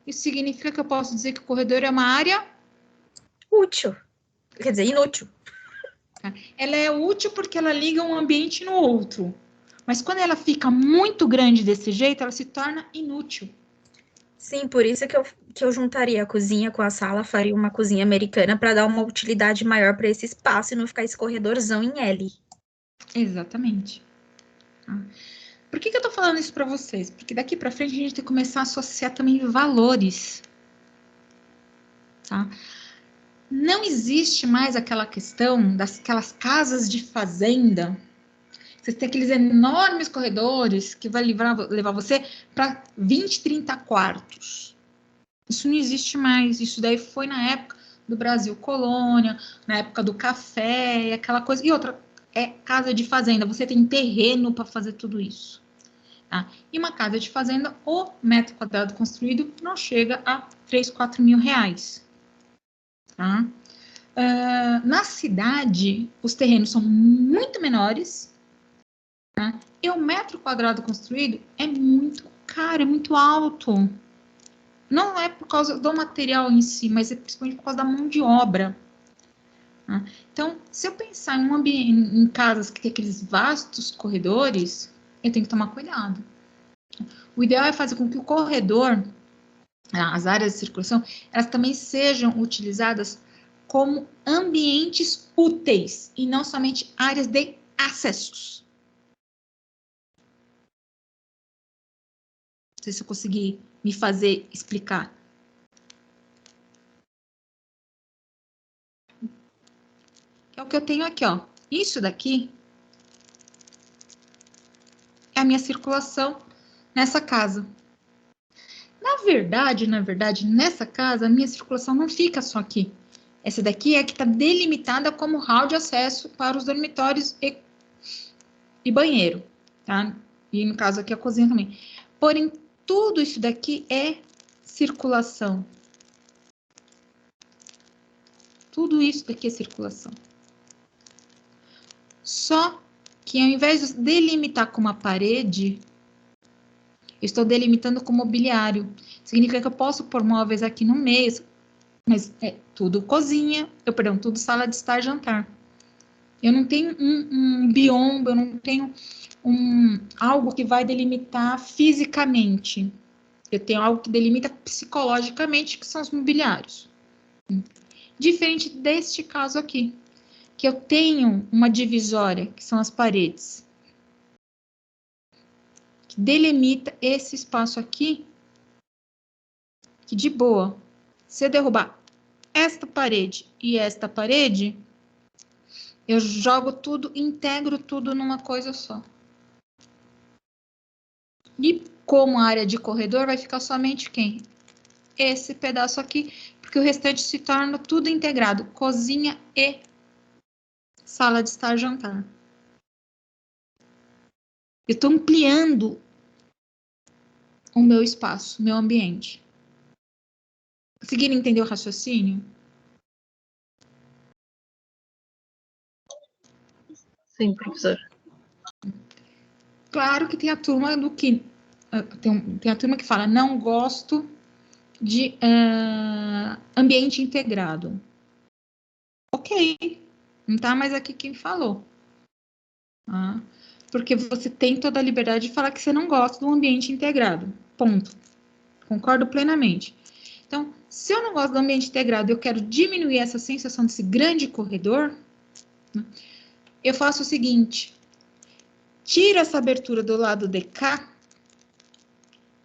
Isso significa que eu posso dizer que o corredor é uma área Útil. Quer dizer, inútil. Tá? Ela é útil porque ela liga um ambiente no outro. Mas quando ela fica muito grande desse jeito, ela se torna inútil. Sim, por isso que eu juntaria a cozinha com a sala, faria uma cozinha americana para dar uma utilidade maior para esse espaço e não ficar esse corredorzão em L. Exatamente. Tá? Por que eu tô falando isso para vocês? Porque daqui para frente a gente tem que começar a associar também valores. Tá? Não existe mais aquela questão daquelas casas de fazenda. Vocês têm aqueles enormes corredores que vai levar você para 20, 30 quartos. Isso não existe mais. Isso daí foi na época do Brasil colônia, na época do café, aquela coisa. E outra, é casa de fazenda. Você tem terreno para fazer tudo isso. Tá? E uma casa de fazenda, o metro quadrado construído não chega a 3, 4 mil reais. Tá? Na cidade, os terrenos são muito menores. Tá? E o metro quadrado construído é muito caro, é muito alto. Não é por causa do material em si, mas é principalmente por causa da mão de obra. Tá? Então, se eu pensar em um ambiente, em casas que tem aqueles vastos corredores, eu tenho que tomar cuidado. O ideal é fazer com que o corredor, as áreas de circulação, elas também sejam utilizadas como ambientes úteis e não somente áreas de acessos. Não sei se eu consegui me fazer explicar. É o que eu tenho aqui, ó. Isso daqui é a minha circulação nessa casa. Na verdade, nessa casa, a minha circulação não fica só aqui. Essa daqui é a que está delimitada como hall de acesso para os dormitórios e banheiro, tá? E no caso aqui a cozinha também. Porém, tudo isso daqui é circulação. Tudo isso daqui é circulação. Só que ao invés de delimitar com uma parede, eu estou delimitando com mobiliário. Significa que eu posso pôr móveis aqui no meio, mas é tudo cozinha, tudo sala de estar e jantar. Eu não tenho um biombo, eu não tenho algo que vai delimitar fisicamente. Eu tenho algo que delimita psicologicamente, que são os mobiliários. Diferente deste caso aqui, que eu tenho uma divisória, que são as paredes, que delimita esse espaço aqui, que de boa, se eu derrubar esta parede e esta parede, eu jogo tudo, integro tudo numa coisa só. E como área de corredor, vai ficar somente quem? Esse pedaço aqui, porque o restante se torna tudo integrado, cozinha e sala de estar e jantar. Eu estou ampliando o meu espaço, o meu ambiente. Conseguiram entender o raciocínio? Sim, professor. Claro que tem a turma do que tem a turma que fala não gosto de ambiente integrado. Ok, não tá mais aqui quem falou. Tá? Porque você tem toda a liberdade de falar que você não gosta do ambiente integrado. Ponto. Concordo plenamente. Então, se eu não gosto do ambiente integrado, eu quero diminuir essa sensação desse grande corredor, né, eu faço o seguinte: tiro essa abertura do lado de cá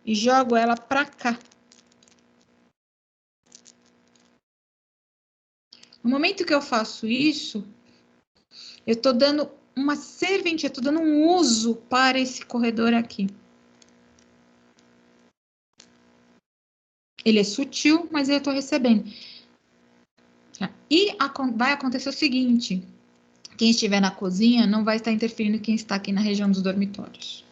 e jogo ela para cá. No momento que eu faço isso, eu estou dando uma serventia, estou dando um uso para esse corredor aqui. Ele é sutil, mas eu estou recebendo. E vai acontecer o seguinte: quem estiver na cozinha não vai estar interferindo quem está aqui na região dos dormitórios.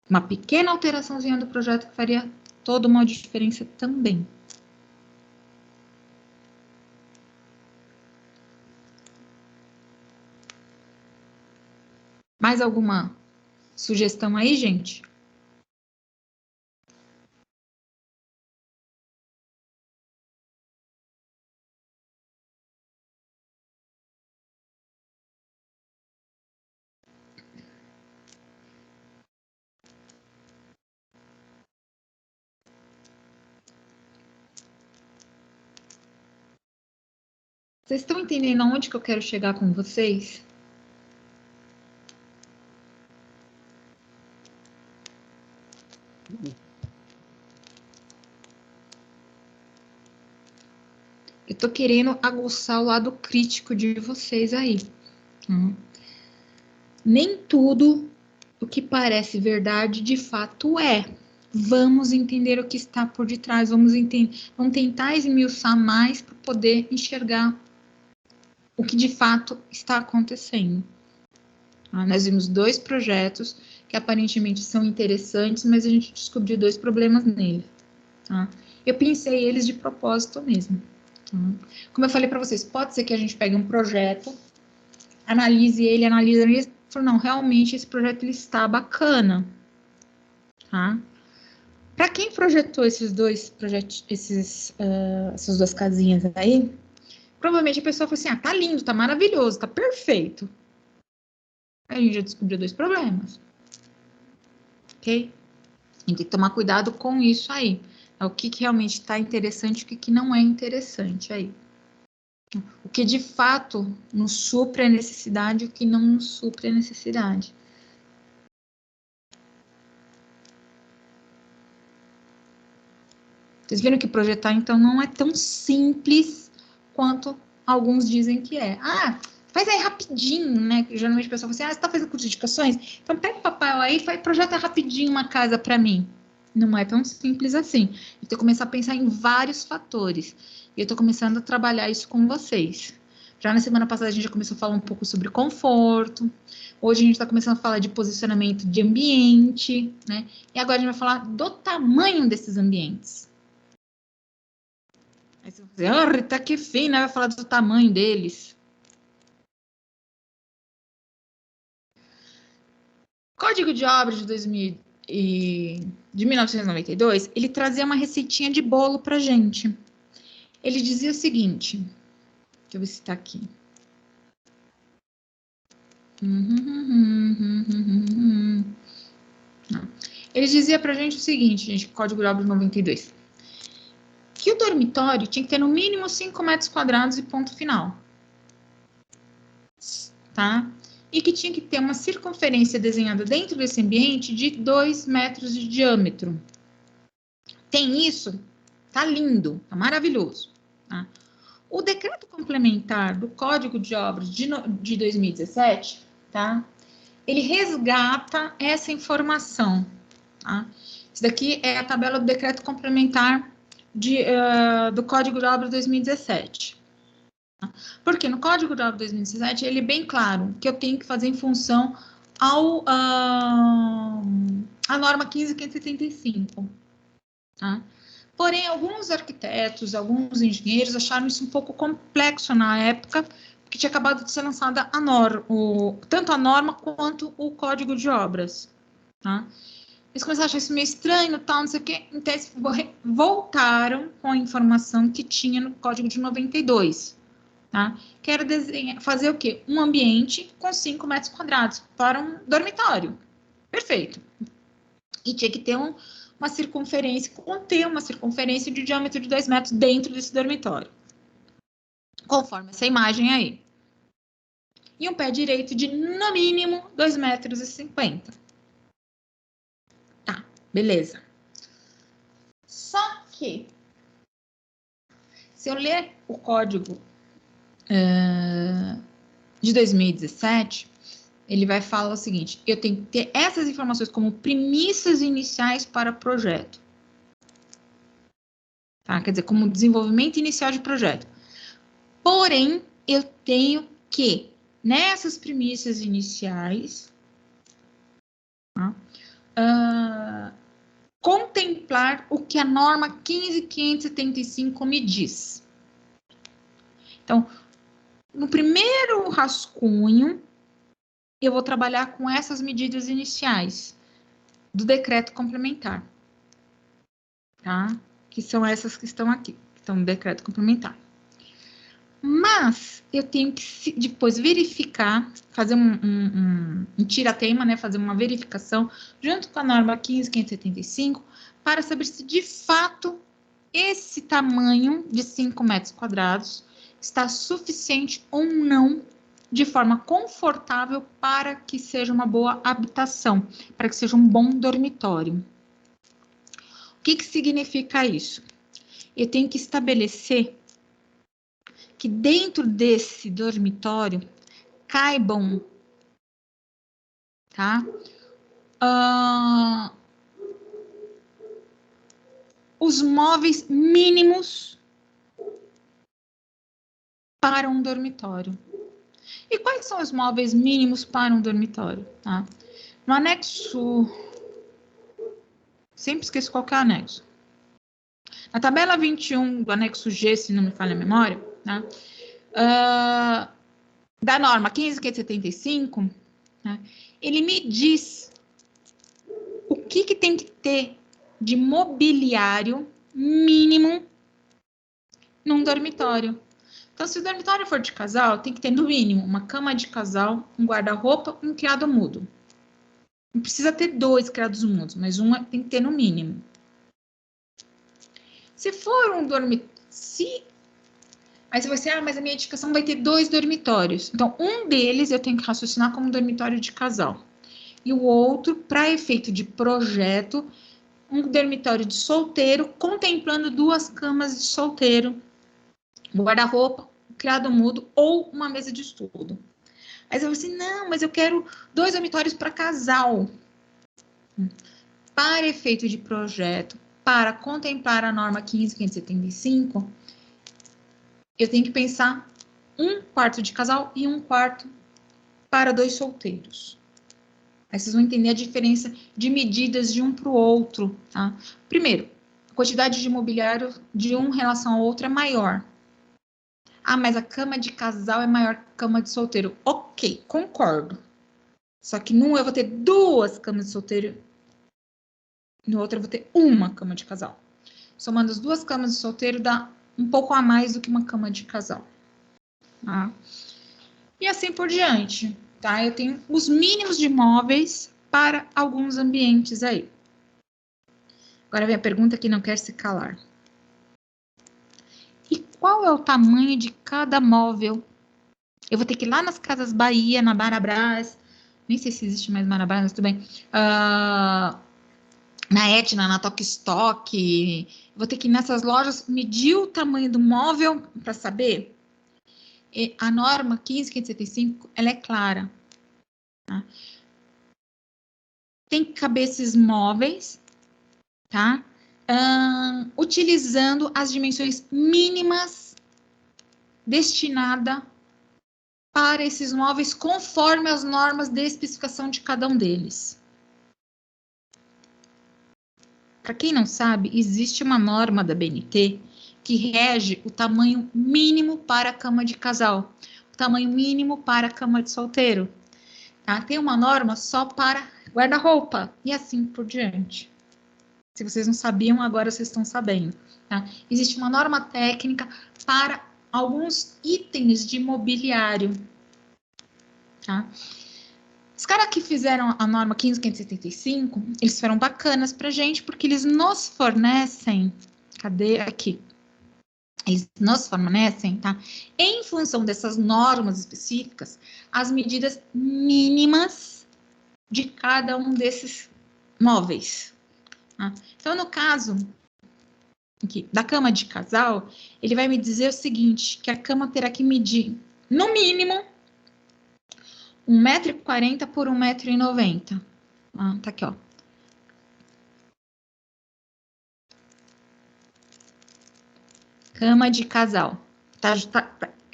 Uma pequena alteraçãozinha do projeto que faria toda uma diferença também. Mais alguma sugestão aí, gente? Vocês estão entendendo aonde que eu quero chegar com vocês? Eu tô querendo aguçar o lado crítico de vocês aí. Nem tudo o que parece verdade, de fato é. Vamos entender o que está por detrás, vamos tentar esmiuçar mais para poder enxergar o que de fato está acontecendo. Nós vimos 2 projetos que aparentemente são interessantes, mas a gente descobriu 2 problemas nele. Tá? Eu pensei eles de propósito mesmo. Tá? Como eu falei para vocês, pode ser que a gente pegue um projeto, analise ele, fala, não, realmente esse projeto ele está bacana. Tá? Para quem projetou esses dois projetos, essas duas casinhas aí, provavelmente a pessoa falou assim, tá lindo, tá maravilhoso, tá perfeito. Aí a gente já descobriu dois problemas. Ok? A gente tem que tomar cuidado com isso aí. O que realmente está interessante e o que não é interessante aí. O que de fato nos supre a necessidade e o que não nos supre a necessidade. Vocês viram que projetar, então, não é tão simples quanto alguns dizem que é. Faz aí rapidinho, né? Geralmente o pessoal fala assim, você tá fazendo curso de indicações? Então pega o papel aí e projeta rapidinho uma casa para mim. Não é tão simples assim. Eu tenho que começar a pensar em vários fatores. E eu estou começando a trabalhar isso com vocês. Já na semana passada a gente já começou a falar um pouco sobre conforto. Hoje a gente está começando a falar de posicionamento de ambiente, né? E agora a gente vai falar do tamanho desses ambientes. Aí você vai dizer, Rita, que fina, vai falar do tamanho deles. Código de Obras de 1992, ele trazia uma receitinha de bolo pra gente. Ele dizia o seguinte, deixa eu ver se tá aqui. Não. Ele dizia pra gente o seguinte, gente, Código de Obras de 92, que o dormitório tinha que ter no mínimo 5 metros quadrados e ponto final. Tá? E que tinha que ter uma circunferência desenhada dentro desse ambiente de 2 metros de diâmetro. Tem isso? Tá lindo, tá maravilhoso. Tá? O decreto complementar do Código de Obras de 2017, tá? Ele resgata essa informação. Tá? Isso daqui é a tabela do decreto complementar do Código de Obras 2017. Porque no Código de Obras 2017, ele é bem claro que eu tenho que fazer em função à norma 15.575. Tá? Porém, alguns arquitetos, alguns engenheiros acharam isso um pouco complexo na época, porque tinha acabado de ser lançada tanto a norma quanto o Código de Obras. Tá? Eles começaram a achar isso meio estranho, tal, não sei o quê, então eles voltaram com a informação que tinha no Código de 92. Tá? Que era fazer o quê? Um ambiente com 5 metros quadrados para um dormitório. Perfeito. E tinha que ter uma circunferência, conter uma circunferência de diâmetro de 2 metros dentro desse dormitório. Conforme essa imagem aí. E um pé direito de, no mínimo, 2,50 metros. Tá, beleza. Só que, se eu ler o código de 2017, ele vai falar o seguinte, eu tenho que ter essas informações como premissas iniciais para o projeto. Tá? Quer dizer, como desenvolvimento inicial de projeto. Porém, eu tenho que, nessas premissas iniciais, tá? Contemplar o que a norma 15.575 me diz. Então, no primeiro rascunho, eu vou trabalhar com essas medidas iniciais do decreto complementar, tá? Que são essas que estão aqui, que estão no decreto complementar. Mas eu tenho que depois verificar, fazer um tira-teima, né? Fazer uma verificação junto com a norma 15.575 para saber se de fato esse tamanho de 5 metros quadrados está suficiente ou não de forma confortável para que seja uma boa habitação, para que seja um bom dormitório. O que significa isso? Eu tenho que estabelecer que dentro desse dormitório caibam, tá? Os móveis mínimos para um dormitório. E quais são os móveis mínimos para um dormitório? Tá? No anexo... Sempre esqueço qual que é o anexo. Na tabela 21 do anexo G, se não me falha a memória, tá? Da norma 15.575, né? Ele me diz o que tem que ter de mobiliário mínimo num dormitório. Então, se o dormitório for de casal, tem que ter, no mínimo, uma cama de casal, um guarda-roupa e um criado mudo. Não precisa ter 2 criados mudos, mas uma tem que ter no mínimo. Se for um dormitório... Aí você vai dizer, mas a minha edificação vai ter 2 dormitórios. Então, um deles eu tenho que raciocinar como dormitório de casal. E o outro, para efeito de projeto, um dormitório de solteiro, contemplando 2 camas de solteiro, um guarda-roupa, um criado mudo ou uma mesa de estudo. Aí você vai assim, não, mas eu quero 2 dormitórios para casal. Para efeito de projeto, para contemplar a norma 15.575, eu tenho que pensar um quarto de casal e um quarto para 2 solteiros. Aí vocês vão entender a diferença de medidas de um para o outro, tá? Primeiro, a quantidade de mobiliário de um em relação ao outro é maior. Ah, mas a cama de casal é maior que a cama de solteiro. Ok, concordo. Só que num eu vou ter 2 camas de solteiro, no outro eu vou ter uma cama de casal. Somando as 2 camas de solteiro dá um pouco a mais do que uma cama de casal. Tá? E assim por diante. Tá? Eu tenho os mínimos de móveis para alguns ambientes aí. Agora vem a pergunta que não quer se calar. E qual é o tamanho de cada móvel? Eu vou ter que ir lá nas Casas Bahia, na Marabras, nem sei se existe mais Marabras, mas tudo bem. Na Etna, na Tok Stock, vou ter que ir nessas lojas medir o tamanho do móvel para saber. E a norma 15.575, ela é clara. Tá? Tem que caber esses móveis, tá? Utilizando as dimensões mínimas destinadas para esses móveis conforme as normas de especificação de cada um deles. Para quem não sabe, existe uma norma da BNT que rege o tamanho mínimo para a cama de casal, o tamanho mínimo para a cama de solteiro. Tá? Tem uma norma só para guarda-roupa e assim por diante. Se vocês não sabiam, agora vocês estão sabendo. Tá? Existe uma norma técnica para alguns itens de mobiliário. Tá? Os caras que fizeram a norma 15.575, eles foram bacanas pra gente, porque eles nos fornecem, cadê aqui? Eles nos fornecem, tá? Em função dessas normas específicas, as medidas mínimas de cada um desses móveis. Tá? Então, no caso aqui, da cama de casal, ele vai me dizer o seguinte, que a cama terá que medir, no mínimo, 1,40 m por 1,90 m. Tá aqui, ó. Cama de casal.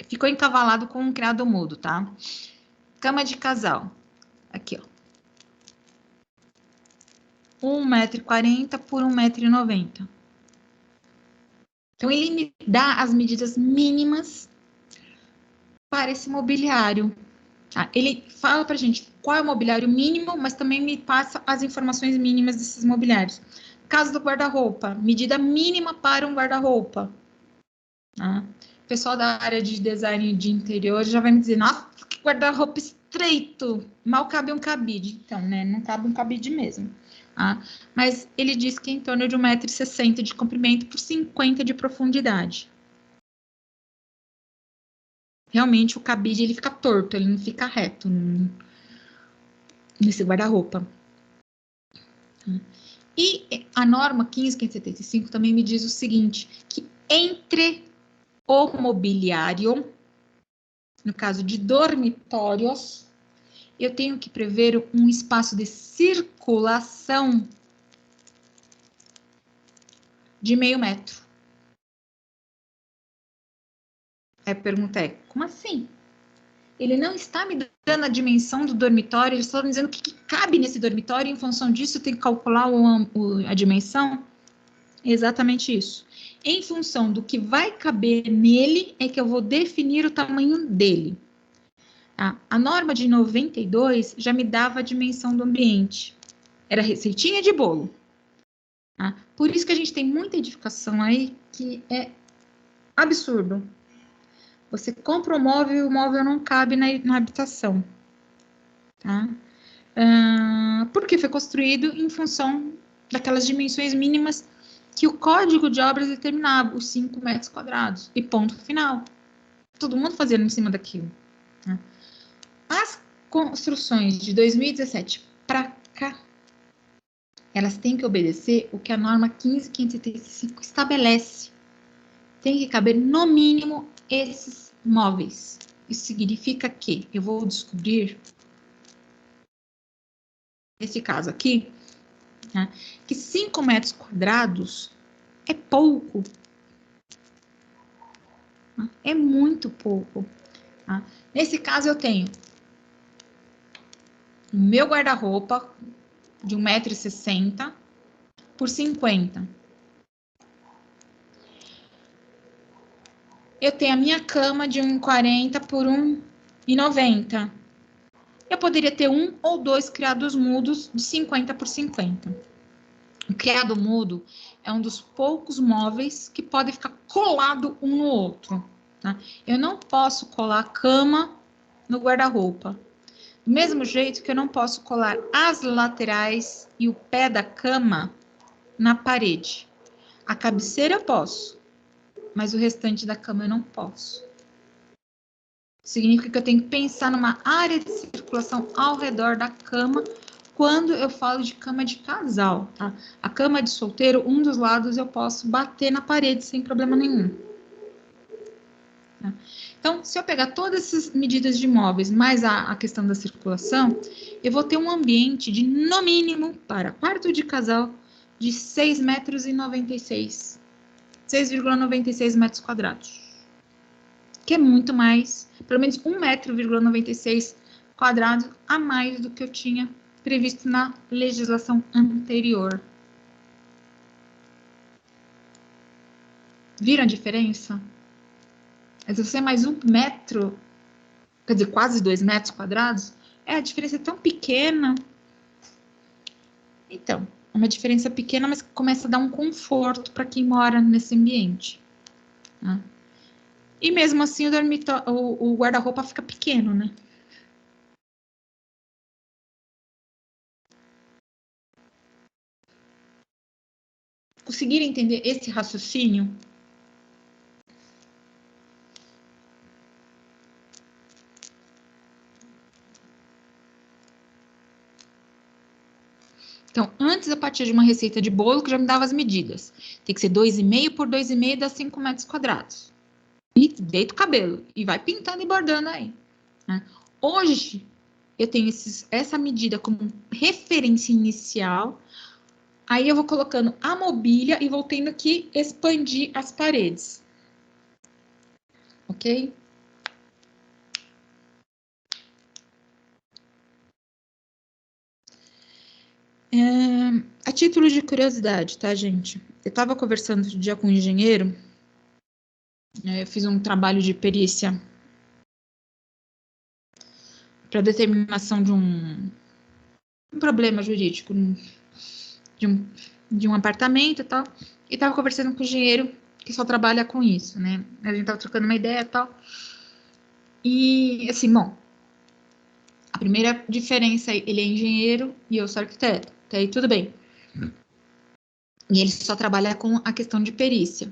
Ficou encavalado com um criado mudo, tá? Cama de casal. Aqui, ó. 1,40 m por 1,90 m. Então, ele me dá as medidas mínimas para esse mobiliário. Ele fala pra gente qual é o mobiliário mínimo, mas também me passa as informações mínimas desses mobiliários. Caso do guarda-roupa, medida mínima para um guarda-roupa. Tá? O pessoal da área de design de interior já vai me dizer, nossa, que guarda-roupa estreito, mal cabe um cabide. Então, né, não cabe um cabide mesmo. Tá? Mas ele diz que é em torno de 1,60 m de comprimento por 50 m de profundidade. Realmente o cabide ele fica torto, ele não fica reto nesse guarda-roupa. E a norma 15.575 também me diz o seguinte, que entre o mobiliário, no caso de dormitórios, eu tenho que prever um espaço de circulação de 0,5 metro. Aí a pergunta é, como assim? Ele não está me dando a dimensão do dormitório, ele está me dizendo o que cabe nesse dormitório, e em função disso eu tenho que calcular a dimensão? É exatamente isso. Em função do que vai caber nele, é que eu vou definir o tamanho dele. Tá? A norma de 92 já me dava a dimensão do ambiente. Era receitinha de bolo. Tá? Por isso que a gente tem muita edificação aí que é absurdo. Você compra um móvel e o móvel não cabe na habitação. Tá? Porque foi construído em função daquelas dimensões mínimas que o código de obras determinava, os 5 metros quadrados, e ponto final. Todo mundo fazendo em cima daquilo. Né? As construções de 2017 para cá, elas têm que obedecer o que a norma 15.535 estabelece. Tem que caber, no mínimo, esses móveis. Isso significa que eu vou descobrir, nesse caso aqui, né, que 5 metros quadrados é pouco. É muito pouco. Tá? Nesse caso, eu tenho o meu guarda-roupa de 1,60 m por 50. Eu tenho a minha cama de 1,40 por 1,90. Eu poderia ter 1 ou 2 criados mudos de 50 por 50. O criado mudo é um dos poucos móveis que pode ficar colado um no outro. Tá? Eu não posso colar a cama no guarda-roupa. Do mesmo jeito que eu não posso colar as laterais e o pé da cama na parede. A cabeceira eu posso, mas o restante da cama eu não posso. Significa que eu tenho que pensar numa área de circulação ao redor da cama quando eu falo de cama de casal, tá? A cama de solteiro, um dos lados eu posso bater na parede sem problema nenhum. Tá? Então, se eu pegar todas essas medidas de móveis, mais a questão da circulação, eu vou ter um ambiente de, no mínimo, para quarto de casal, de 6,96 metros quadrados. Que é muito mais, pelo menos 1,96 quadrados a mais do que eu tinha previsto na legislação anterior. Viram a diferença? Mas você mais 1 metro, quer dizer, quase 2 metros quadrados, a diferença é tão pequena. Então, é uma diferença pequena, mas começa a dar um conforto para quem mora nesse ambiente. Tá? E mesmo assim, o guarda-roupa fica pequeno, né? Conseguiram entender esse raciocínio? Então, antes eu partia de uma receita de bolo que já me dava as medidas. Tem que ser 2,5 por 2,5 dá 5 metros quadrados. E deita o cabelo. E vai pintando e bordando aí. Né? Hoje, eu tenho essa medida como referência inicial. Aí eu vou colocando a mobília e vou tendo que expandir as paredes. Ok? A título de curiosidade, tá, gente? Eu estava conversando outro dia com um engenheiro, eu fiz um trabalho de perícia para determinação de um problema jurídico de um apartamento e tal, e estava conversando com o engenheiro que só trabalha com isso, né? A gente estava trocando uma ideia e tal. E, assim, bom, a primeira diferença, ele é engenheiro e eu sou arquiteto, até aí tudo bem. E ele só trabalha com a questão de perícia.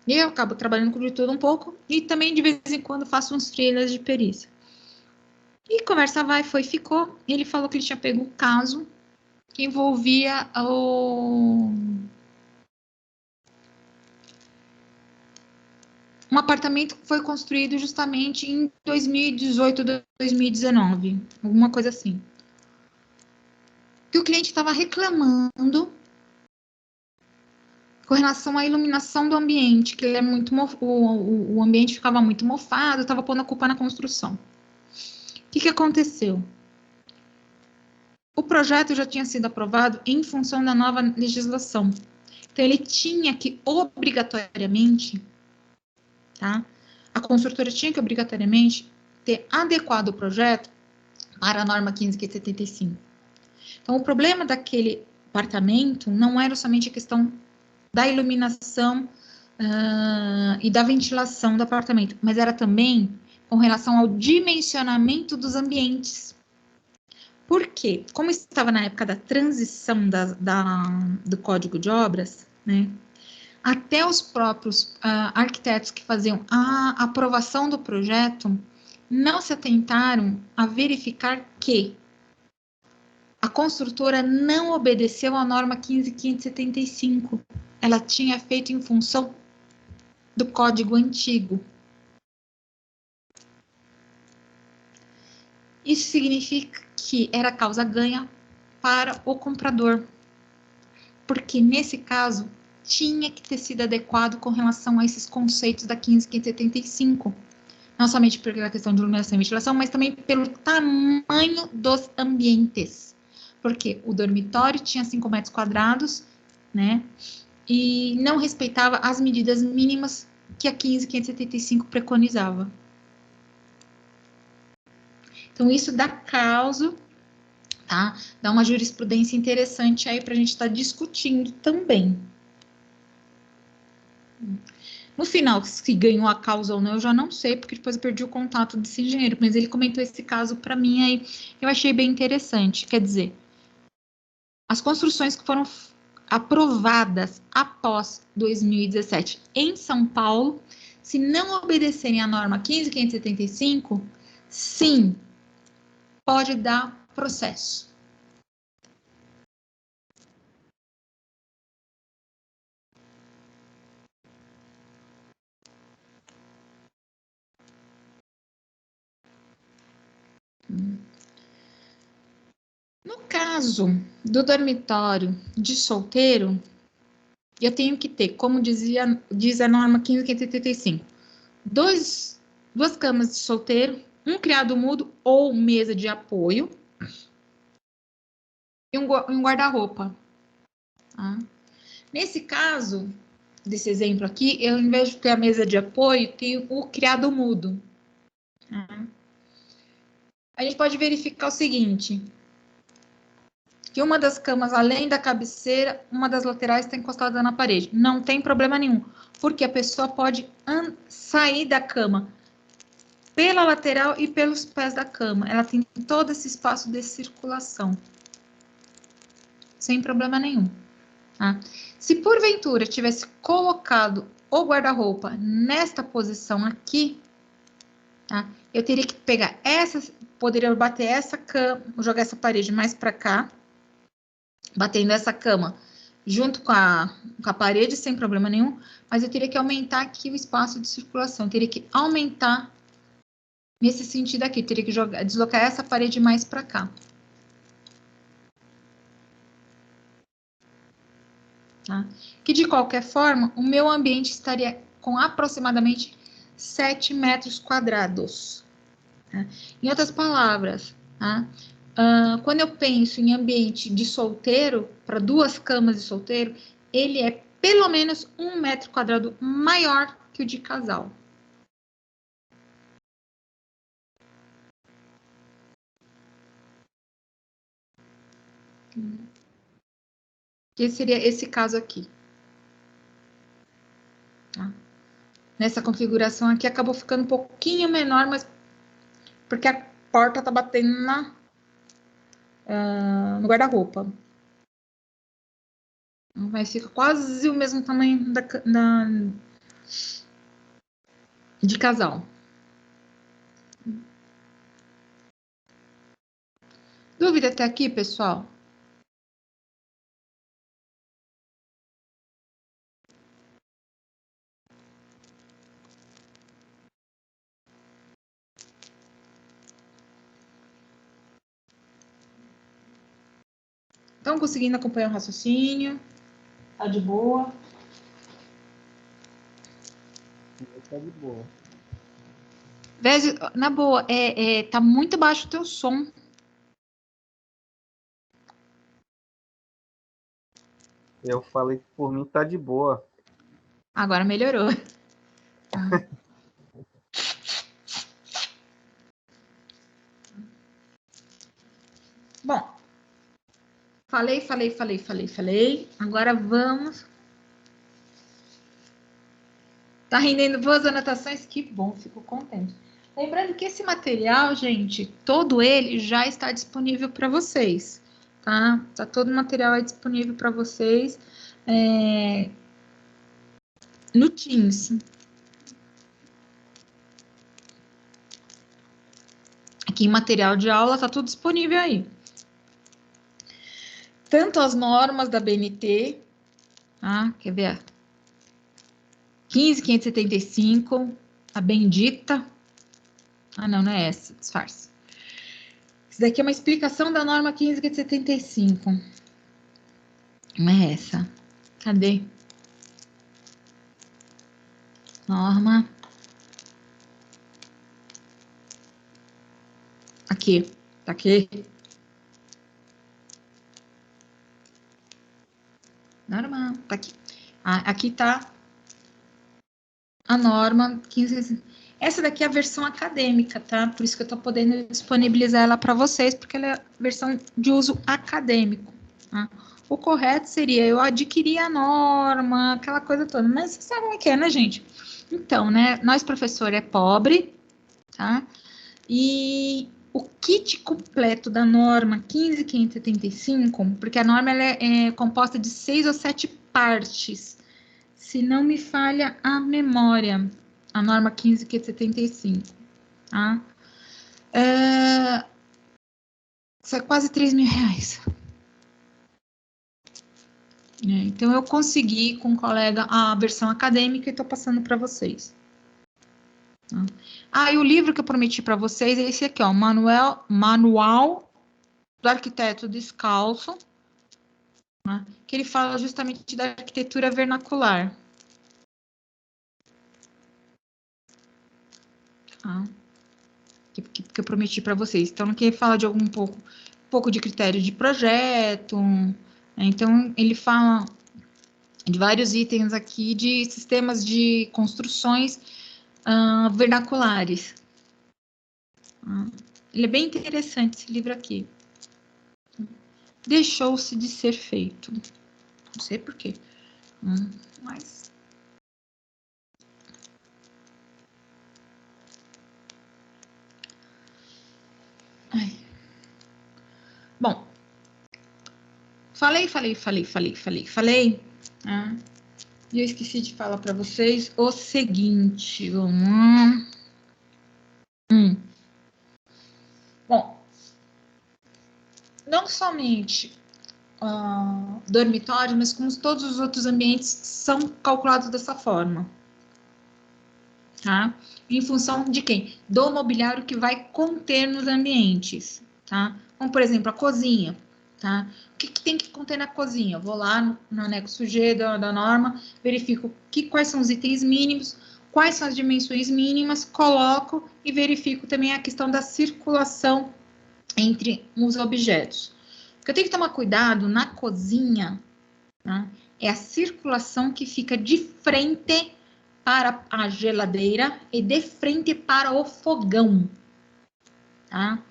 E eu acabo trabalhando com de tudo um pouco e também de vez em quando faço uns freelas de perícia. E conversa vai, foi, ficou. E ele falou que ele tinha pego um caso que envolvia um apartamento que foi construído justamente em 2018, 2019, alguma coisa assim. Que o cliente estava reclamando com relação à iluminação do ambiente, que ele é muito o ambiente ficava muito mofado, estava pondo a culpa na construção. O que aconteceu? O projeto já tinha sido aprovado em função da nova legislação. Então, ele tinha que obrigatoriamente, tá? A construtora tinha que obrigatoriamente ter adequado o projeto para a norma 15.575. Então, o problema daquele apartamento não era somente a questão da iluminação e da ventilação do apartamento, mas era também com relação ao dimensionamento dos ambientes. Por quê? Como estava na época da transição do Código de Obras, né? Até os próprios arquitetos que faziam a aprovação do projeto não se atentaram a verificar que a construtora não obedeceu à norma 15.575. Ela tinha feito em função do código antigo. Isso significa que era causa ganha para o comprador, porque nesse caso tinha que ter sido adequado com relação a esses conceitos da 15.575. Não somente pela questão de iluminação e ventilação, mas também pelo tamanho dos ambientes. Porque o dormitório tinha 5 metros quadrados, né? E não respeitava as medidas mínimas que a 15.575 preconizava. Então, isso dá causa, tá? Dá uma jurisprudência interessante aí para a gente estar discutindo também. No final, se ganhou a causa ou não, eu já não sei, porque depois eu perdi o contato desse engenheiro, mas ele comentou esse caso para mim aí, eu achei bem interessante. Quer dizer, as construções que foram aprovadas após 2017 em São Paulo, se não obedecerem à norma 15.575, sim, pode dar processo. No caso do dormitório de solteiro, eu tenho que ter, como diz a norma 15.575, duas camas de solteiro, um criado mudo ou mesa de apoio e um guarda-roupa. Tá? Nesse caso, desse exemplo aqui, eu, em vez de ter a mesa de apoio, tenho o criado mudo. Tá? A gente pode verificar o seguinte, que uma das camas, além da cabeceira, uma das laterais está encostada na parede. Não tem problema nenhum, porque a pessoa pode sair da cama pela lateral e pelos pés da cama. Ela tem todo esse espaço de circulação. Sem problema nenhum. Tá? Se porventura tivesse colocado o guarda-roupa nesta posição aqui, tá? Eu teria que pegar poderia bater essa cama, jogar essa parede mais para cá, batendo essa cama junto com a parede, sem problema nenhum, mas eu teria que aumentar aqui o espaço de circulação, eu teria que aumentar nesse sentido aqui, eu teria que deslocar essa parede mais para cá. Tá? Que de qualquer forma, o meu ambiente estaria com aproximadamente 7 metros quadrados. Tá? Em outras palavras, tá? Quando eu penso em ambiente de solteiro, para 2 camas de solteiro, ele é pelo menos 1 metro quadrado maior que o de casal. Que seria esse caso aqui. Tá? Nessa configuração aqui, acabou ficando um pouquinho menor, mas porque a porta tá batendo no guarda-roupa. Mas fica quase o mesmo tamanho de casal. Dúvida até aqui, pessoal? Estão conseguindo acompanhar o raciocínio? Tá de boa? Tá de boa. Veze, na boa, tá muito baixo o teu som. Eu falei que por mim tá de boa. Agora melhorou. Bom, Falei. Agora vamos. Tá rendendo boas anotações? Que bom, fico contente. Lembrando que esse material, gente, todo ele já está disponível para vocês, tá? Tá todo o material aí disponível para vocês no Teams. Aqui em material de aula tá tudo disponível aí. Tanto as normas da BNT, tá? Quer ver? 15.575, a bendita. Ah, não é essa, disfarce. Isso daqui é uma explicação da norma 15.575. Não é essa. Cadê? Norma. Aqui. Tá aqui. Norma. Tá aqui. Aqui tá a norma 15. Essa daqui é a versão acadêmica, tá? Por isso que eu tô podendo disponibilizar ela para vocês, porque ela é a versão de uso acadêmico, tá? O correto seria eu adquirir a norma, aquela coisa toda. Mas você sabe como é que é, né, gente? Então, né? Nós, professor, é pobre, tá? E o kit completo da norma 15.575, porque a norma ela é composta de 6 ou 7 partes, se não me falha a memória, a norma 15.575, tá? Isso é quase R$3.000. Então, eu consegui com um colega a versão acadêmica e estou passando para vocês. E o livro que eu prometi para vocês é esse aqui, ó, Manual do Arquiteto Descalço, né, que ele fala justamente da arquitetura vernacular. Tá? Que eu prometi para vocês. Então, aqui ele fala de um pouco de critério de projeto. Então, ele fala de vários itens aqui de sistemas de construções vernaculares. Ele é bem interessante, esse livro aqui. Deixou-se de ser feito. Não sei por quê. Mas... Bom, falei. E eu esqueci de falar para vocês o seguinte. Bom, não somente dormitório, mas como todos os outros ambientes são calculados dessa forma. Tá? Em função de quem? Do mobiliário que vai conter nos ambientes, tá? Como, por exemplo, a cozinha, tá? O que tem que conter na cozinha? Eu vou lá no anexo G da norma, verifico quais são os itens mínimos, quais são as dimensões mínimas, coloco e verifico também a questão da circulação entre os objetos. O que eu tenho que tomar cuidado na cozinha, tá? É a circulação que fica de frente para a geladeira e de frente para o fogão, tá?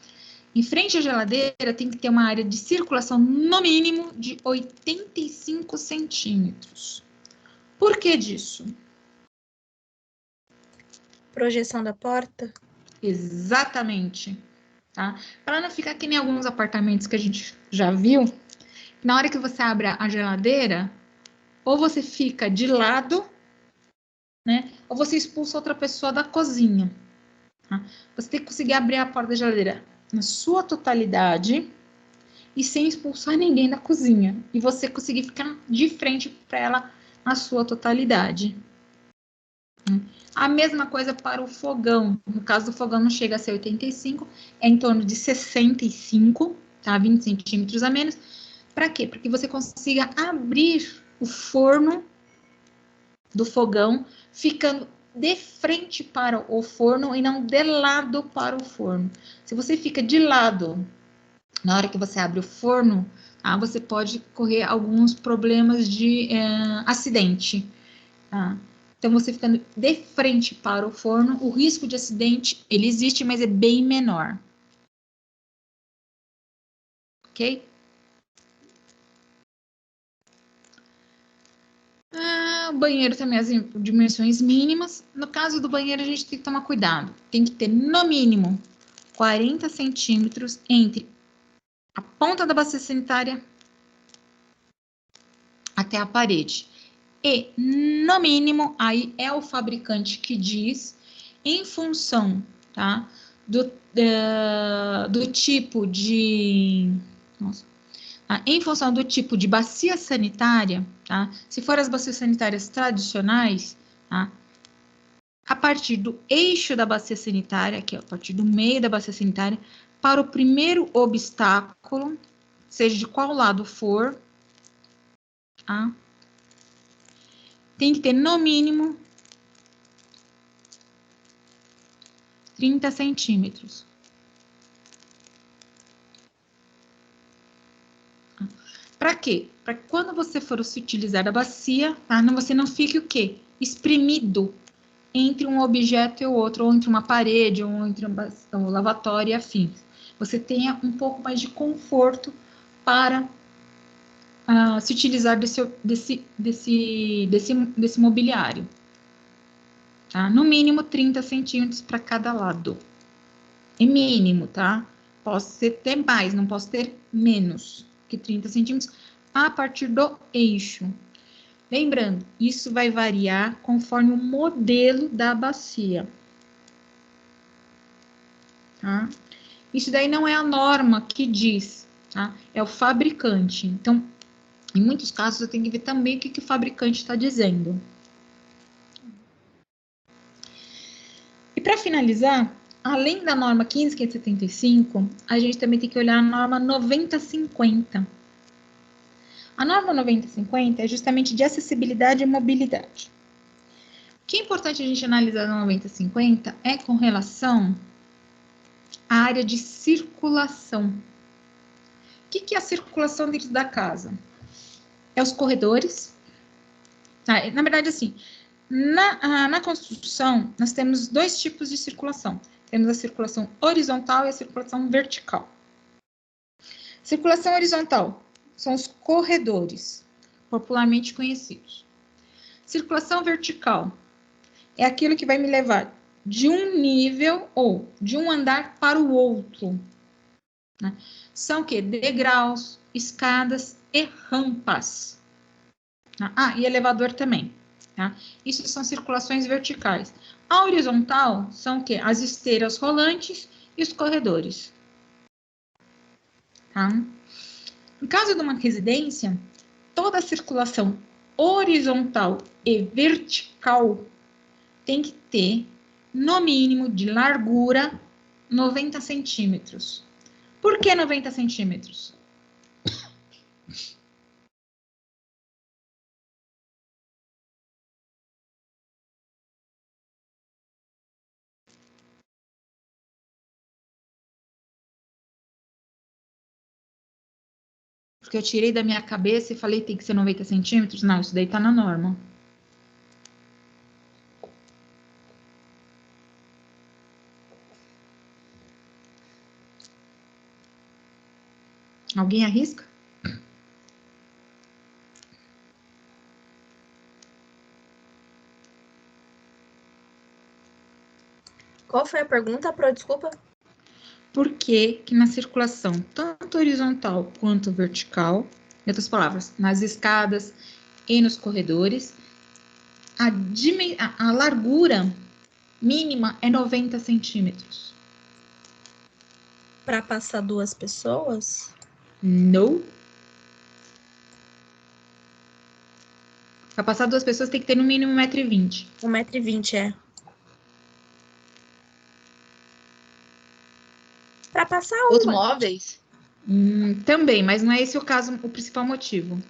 Em frente à geladeira tem que ter uma área de circulação no mínimo de 85 centímetros. Por que disso? Projeção da porta? Exatamente, tá? Para não ficar que nem alguns apartamentos que a gente já viu, na hora que você abre a geladeira, ou você fica de lado, né? Ou você expulsa outra pessoa da cozinha. Tá? Você tem que conseguir abrir a porta da geladeira na sua totalidade e sem expulsar ninguém da cozinha. E você conseguir ficar de frente para ela na sua totalidade. A mesma coisa para o fogão. No caso do fogão não chega a ser 85, é em torno de 65, tá? 20 centímetros a menos. Para quê? Para que você consiga abrir o forno do fogão, ficando de frente para o forno e não de lado para o forno. Se você fica de lado, na hora que você abre o forno, você pode correr alguns problemas de acidente. Tá? Então, você ficando de frente para o forno, o risco de acidente, ele existe, mas é bem menor. Ok? O banheiro também, as dimensões mínimas. No caso do banheiro, a gente tem que tomar cuidado. Tem que ter, no mínimo, 40 centímetros entre a ponta da bacia sanitária até a parede. E, no mínimo, aí é o fabricante que diz, em função, tá, do tipo de... Nossa. Em função do tipo de bacia sanitária, tá? Se for as bacias sanitárias tradicionais, tá? A partir do eixo da bacia sanitária, que é a partir do meio da bacia sanitária, para o primeiro obstáculo, seja de qual lado for, tá? Tem que ter no mínimo 30 centímetros. Para quê? Para quando você for se utilizar a bacia, tá? Você não fique o quê? Espremido entre um objeto e o outro, ou entre uma parede, ou entre um lavatório e afins. Você tenha um pouco mais de conforto para se utilizar desse mobiliário. Tá? No mínimo 30 centímetros para cada lado. É mínimo, tá? Posso ter mais, não posso ter menos que 30 centímetros a partir do eixo. Lembrando, isso vai variar conforme o modelo da bacia. Tá? Isso daí não é a norma que diz, tá? É o fabricante. Então, em muitos casos, eu tenho que ver também o que o fabricante está dizendo. E para finalizar, além da norma 15575, a gente também tem que olhar a norma 9050. A norma 9050 é justamente de acessibilidade e mobilidade. O que é importante a gente analisar na 9050 é com relação à área de circulação. O que é a circulação dentro da casa? É os corredores. Na verdade, assim, na construção, nós temos dois tipos de circulação. Temos a circulação horizontal e a circulação vertical. Circulação horizontal são os corredores, popularmente conhecidos. Circulação vertical é aquilo que vai me levar de um nível ou de um andar para o outro. Né? São o quê? Degraus, escadas e rampas. E elevador também. Tá? Isso são circulações verticais. A horizontal são o quê? As esteiras rolantes e os corredores. Tá? No caso de uma residência, toda a circulação horizontal e vertical tem que ter, no mínimo, de largura 90 centímetros. Por que 90 centímetros? Porque eu tirei da minha cabeça e falei que tem que ser 90 centímetros? Não, isso daí tá na norma. Alguém arrisca? Qual foi a pergunta, Pro? Desculpa. Por que que na circulação, tanto horizontal quanto vertical, em outras palavras, nas escadas e nos corredores, a largura mínima é 90 centímetros? Para passar duas pessoas? Não. Para passar duas pessoas tem que ter no mínimo 1,20 m. 1,20 m, é. Para passar uma. Os móveis? Também, mas não é esse o caso, o principal motivo.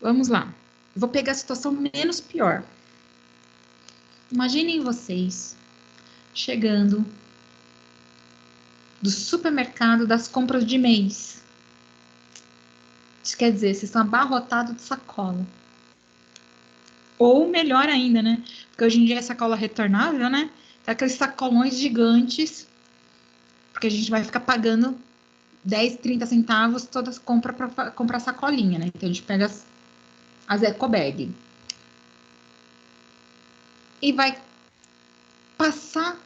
Vamos lá. Vou pegar a situação menos pior. Imaginem vocês chegando do supermercado das compras de mês. Isso quer dizer, vocês estão abarrotados de sacola. Ou melhor ainda, né? Porque hoje em dia é sacola retornável, né? aqueles sacolões gigantes, porque a gente vai ficar pagando 10, 30 centavos todas compra para comprar sacolinha, né? Então a gente pega as eco bag e vai passar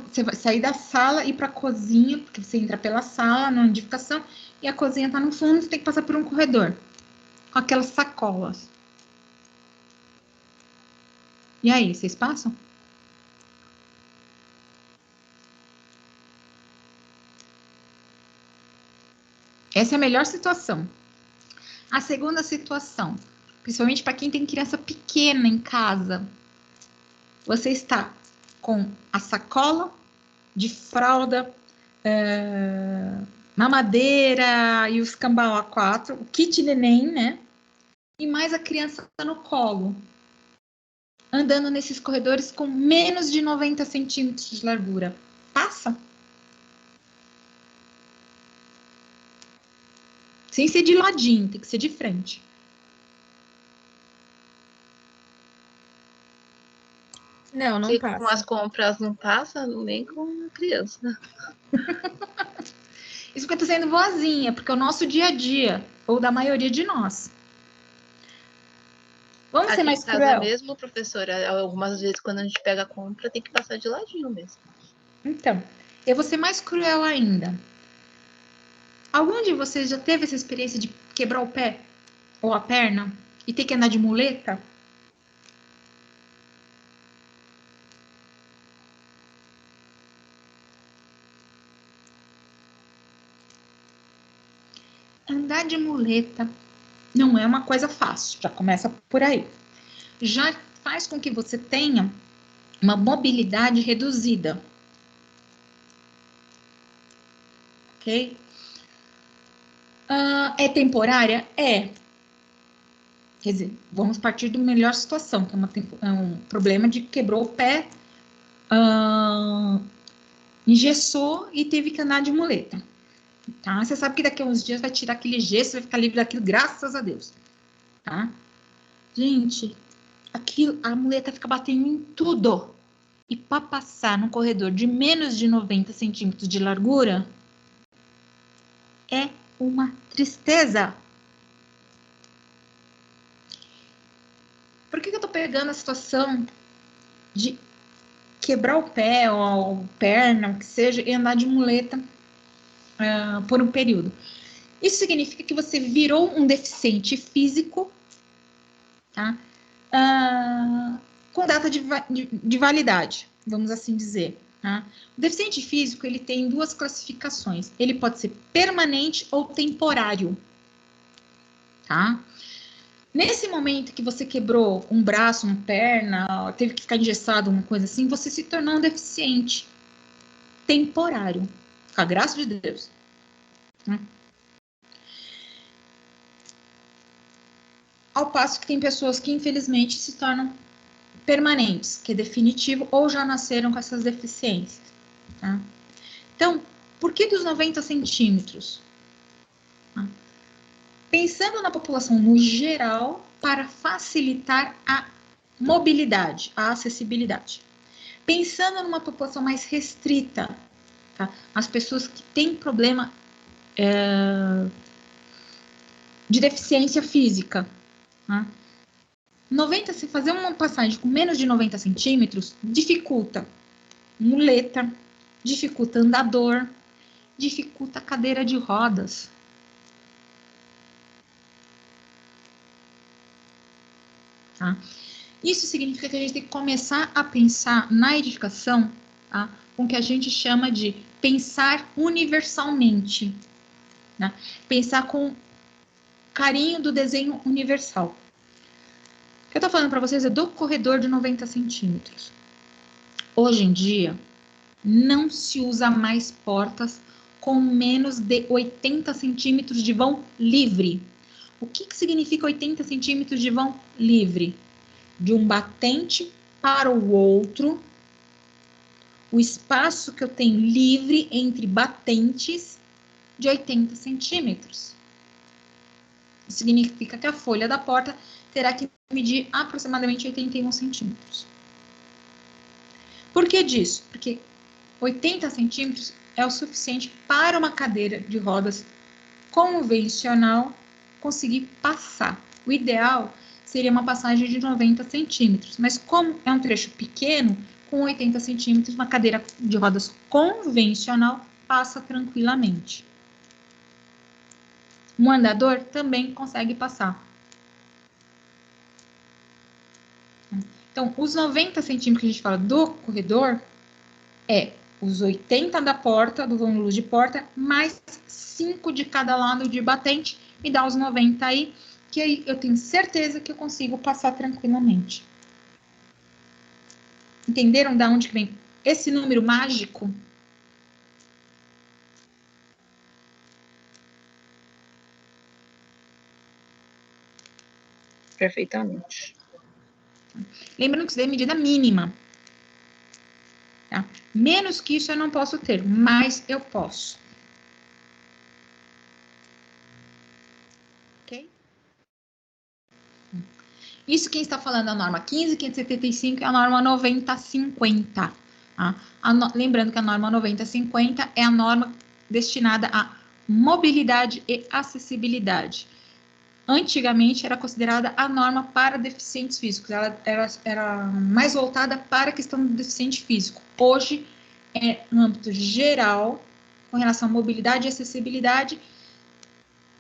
você vai sair da sala e ir para a cozinha, porque você entra pela sala na edificação e a cozinha tá no fundo, você tem que passar por um corredor com aquelas sacolas. E aí, vocês passam? Essa é a melhor situação. A segunda situação, principalmente para quem tem criança pequena em casa, você está com a sacola de fralda, mamadeira e os cambau A4, o kit neném, né? E mais a criança no colo, andando nesses corredores com menos de 90 centímetros de largura. Passa? Sem ser de ladinho, tem que ser de frente. Não, não Que passa. com as compras não passa, nem com criança. Isso porque eu tô sendo boazinha, porque é o nosso dia a dia, ou da maioria de nós. Vamos Aqui ser mais em casa cruel? mesmo, professora, algumas vezes quando a gente pega a compra, tem que passar de ladinho mesmo. Então, eu vou ser mais cruel ainda. Algum de vocês já teve essa experiência de quebrar o pé ou a perna e ter que andar de muleta? Andar de muleta não é uma coisa fácil, já começa por aí. Já faz com que você tenha uma mobilidade reduzida. Ok? É temporária? É. Quer dizer, vamos partir da melhor situação, que é um problema de quebrou o pé, engessou e teve que andar de muleta. Tá? Você sabe que daqui a uns dias vai tirar aquele gesso, vai ficar livre daquilo, graças a Deus. Tá? Gente, a muleta fica batendo em tudo. E para passar num corredor de menos de 90 centímetros de largura, é uma tristeza. Por que eu tô pegando a situação de quebrar o pé ou perna, o que seja, e andar de muleta por um período? Isso significa que você virou um deficiente físico, tá? Com data de validade, vamos assim dizer. Tá? O deficiente físico, ele tem duas classificações. Ele pode ser permanente ou temporário. Tá? Nesse momento que você quebrou um braço, uma perna, teve que ficar engessado, uma coisa assim, você se tornou um deficiente temporário. Com a graça de Deus. Tá? Ao passo que tem pessoas que, infelizmente, se tornam permanentes, que é definitivo, ou já nasceram com essas deficiências. Tá? Então, por que dos 90 centímetros? Tá? Pensando na população no geral, para facilitar a mobilidade, a acessibilidade. Pensando numa população mais restrita, tá? As pessoas que têm problema de deficiência física. Tá? Se fazer uma passagem com menos de 90 centímetros, dificulta muleta, dificulta andador, dificulta cadeira de rodas. Tá? Isso significa que a gente tem que começar a pensar na edificação, tá? Com o que a gente chama de pensar universalmente. Tá? Pensar com carinho do desenho universal. O que eu estou falando para vocês é do corredor de 90 centímetros. Hoje em dia, não se usa mais portas com menos de 80 centímetros de vão livre. O que significa 80 centímetros de vão livre? De um batente para o outro, o espaço que eu tenho livre entre batentes de 80 centímetros. Isso significa que a folha da porta terá que medir aproximadamente 81 centímetros. Por que disso? Porque 80 centímetros é o suficiente para uma cadeira de rodas convencional conseguir passar. O ideal seria uma passagem de 90 centímetros, mas como é um trecho pequeno, com 80 centímetros, uma cadeira de rodas convencional passa tranquilamente. Um andador também consegue passar. Então, os 90 centímetros que a gente fala do corredor é os 80 da porta, do vão luz de porta, mais 5 de cada lado de batente, me dá os 90 aí, que aí eu tenho certeza que eu consigo passar tranquilamente. Entenderam de onde que vem esse número mágico? Perfeitamente. Lembrando que isso daí é medida mínima. Tá? Menos que isso eu não posso ter, mas eu posso. Ok? Isso quem está falando é a norma 15.575 é a norma 9050. Tá? Lembrando que a norma 9050 é a norma destinada à mobilidade e acessibilidade. Antigamente era considerada a norma para deficientes físicos, ela era mais voltada para a questão do deficiente físico. Hoje é no âmbito geral, com relação à mobilidade e acessibilidade,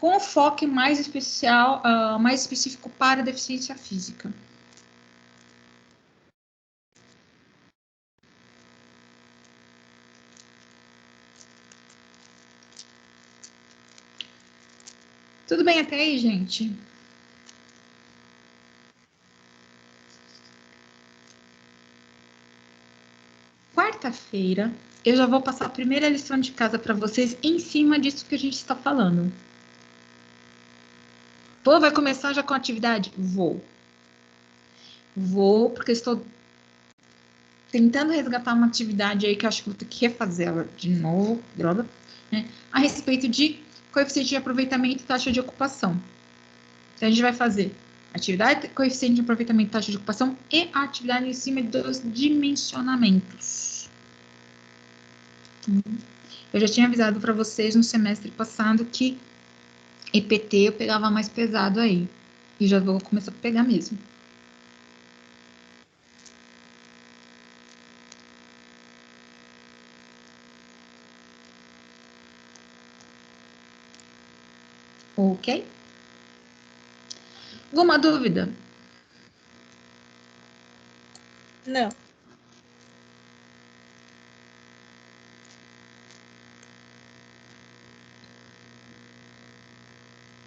com foco mais especial, mais específico para a deficiência física. Tudo bem até aí, gente? Quarta-feira, eu já vou passar a primeira lição de casa para vocês em cima disso que a gente está falando. Pô, vai começar já com a atividade? Vou. Vou, porque estou tentando resgatar uma atividade aí que eu acho que vou ter que refazer ela de novo, droga, né? A respeito de coeficiente de aproveitamento e taxa de ocupação. Então, a gente vai fazer atividade, coeficiente de aproveitamento e taxa de ocupação e a atividade em cima dos dimensionamentos. Eu já tinha avisado para vocês no semestre passado que EPT eu pegava mais pesado aí. E já vou começar a pegar mesmo. Ok? Alguma dúvida? Não.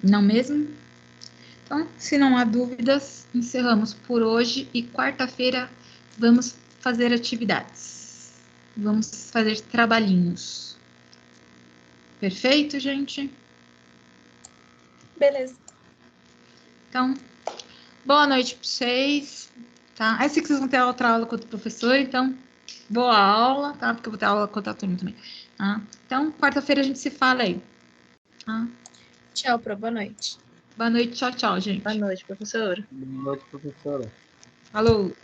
Não mesmo? Então, se não há dúvidas, encerramos por hoje e quarta-feira vamos fazer atividades. Vamos fazer trabalhinhos. Perfeito, gente? Beleza. Então, boa noite para vocês, tá? Aí sei que vocês vão ter outra aula com outro professor, então, boa aula, tá? Porque eu vou ter aula com outra turma também, tá? Então, quarta-feira a gente se fala aí, tá? Tchau, Pro. Boa noite. Boa noite, tchau, tchau, gente. Boa noite, professora. Boa noite, professora. Falou!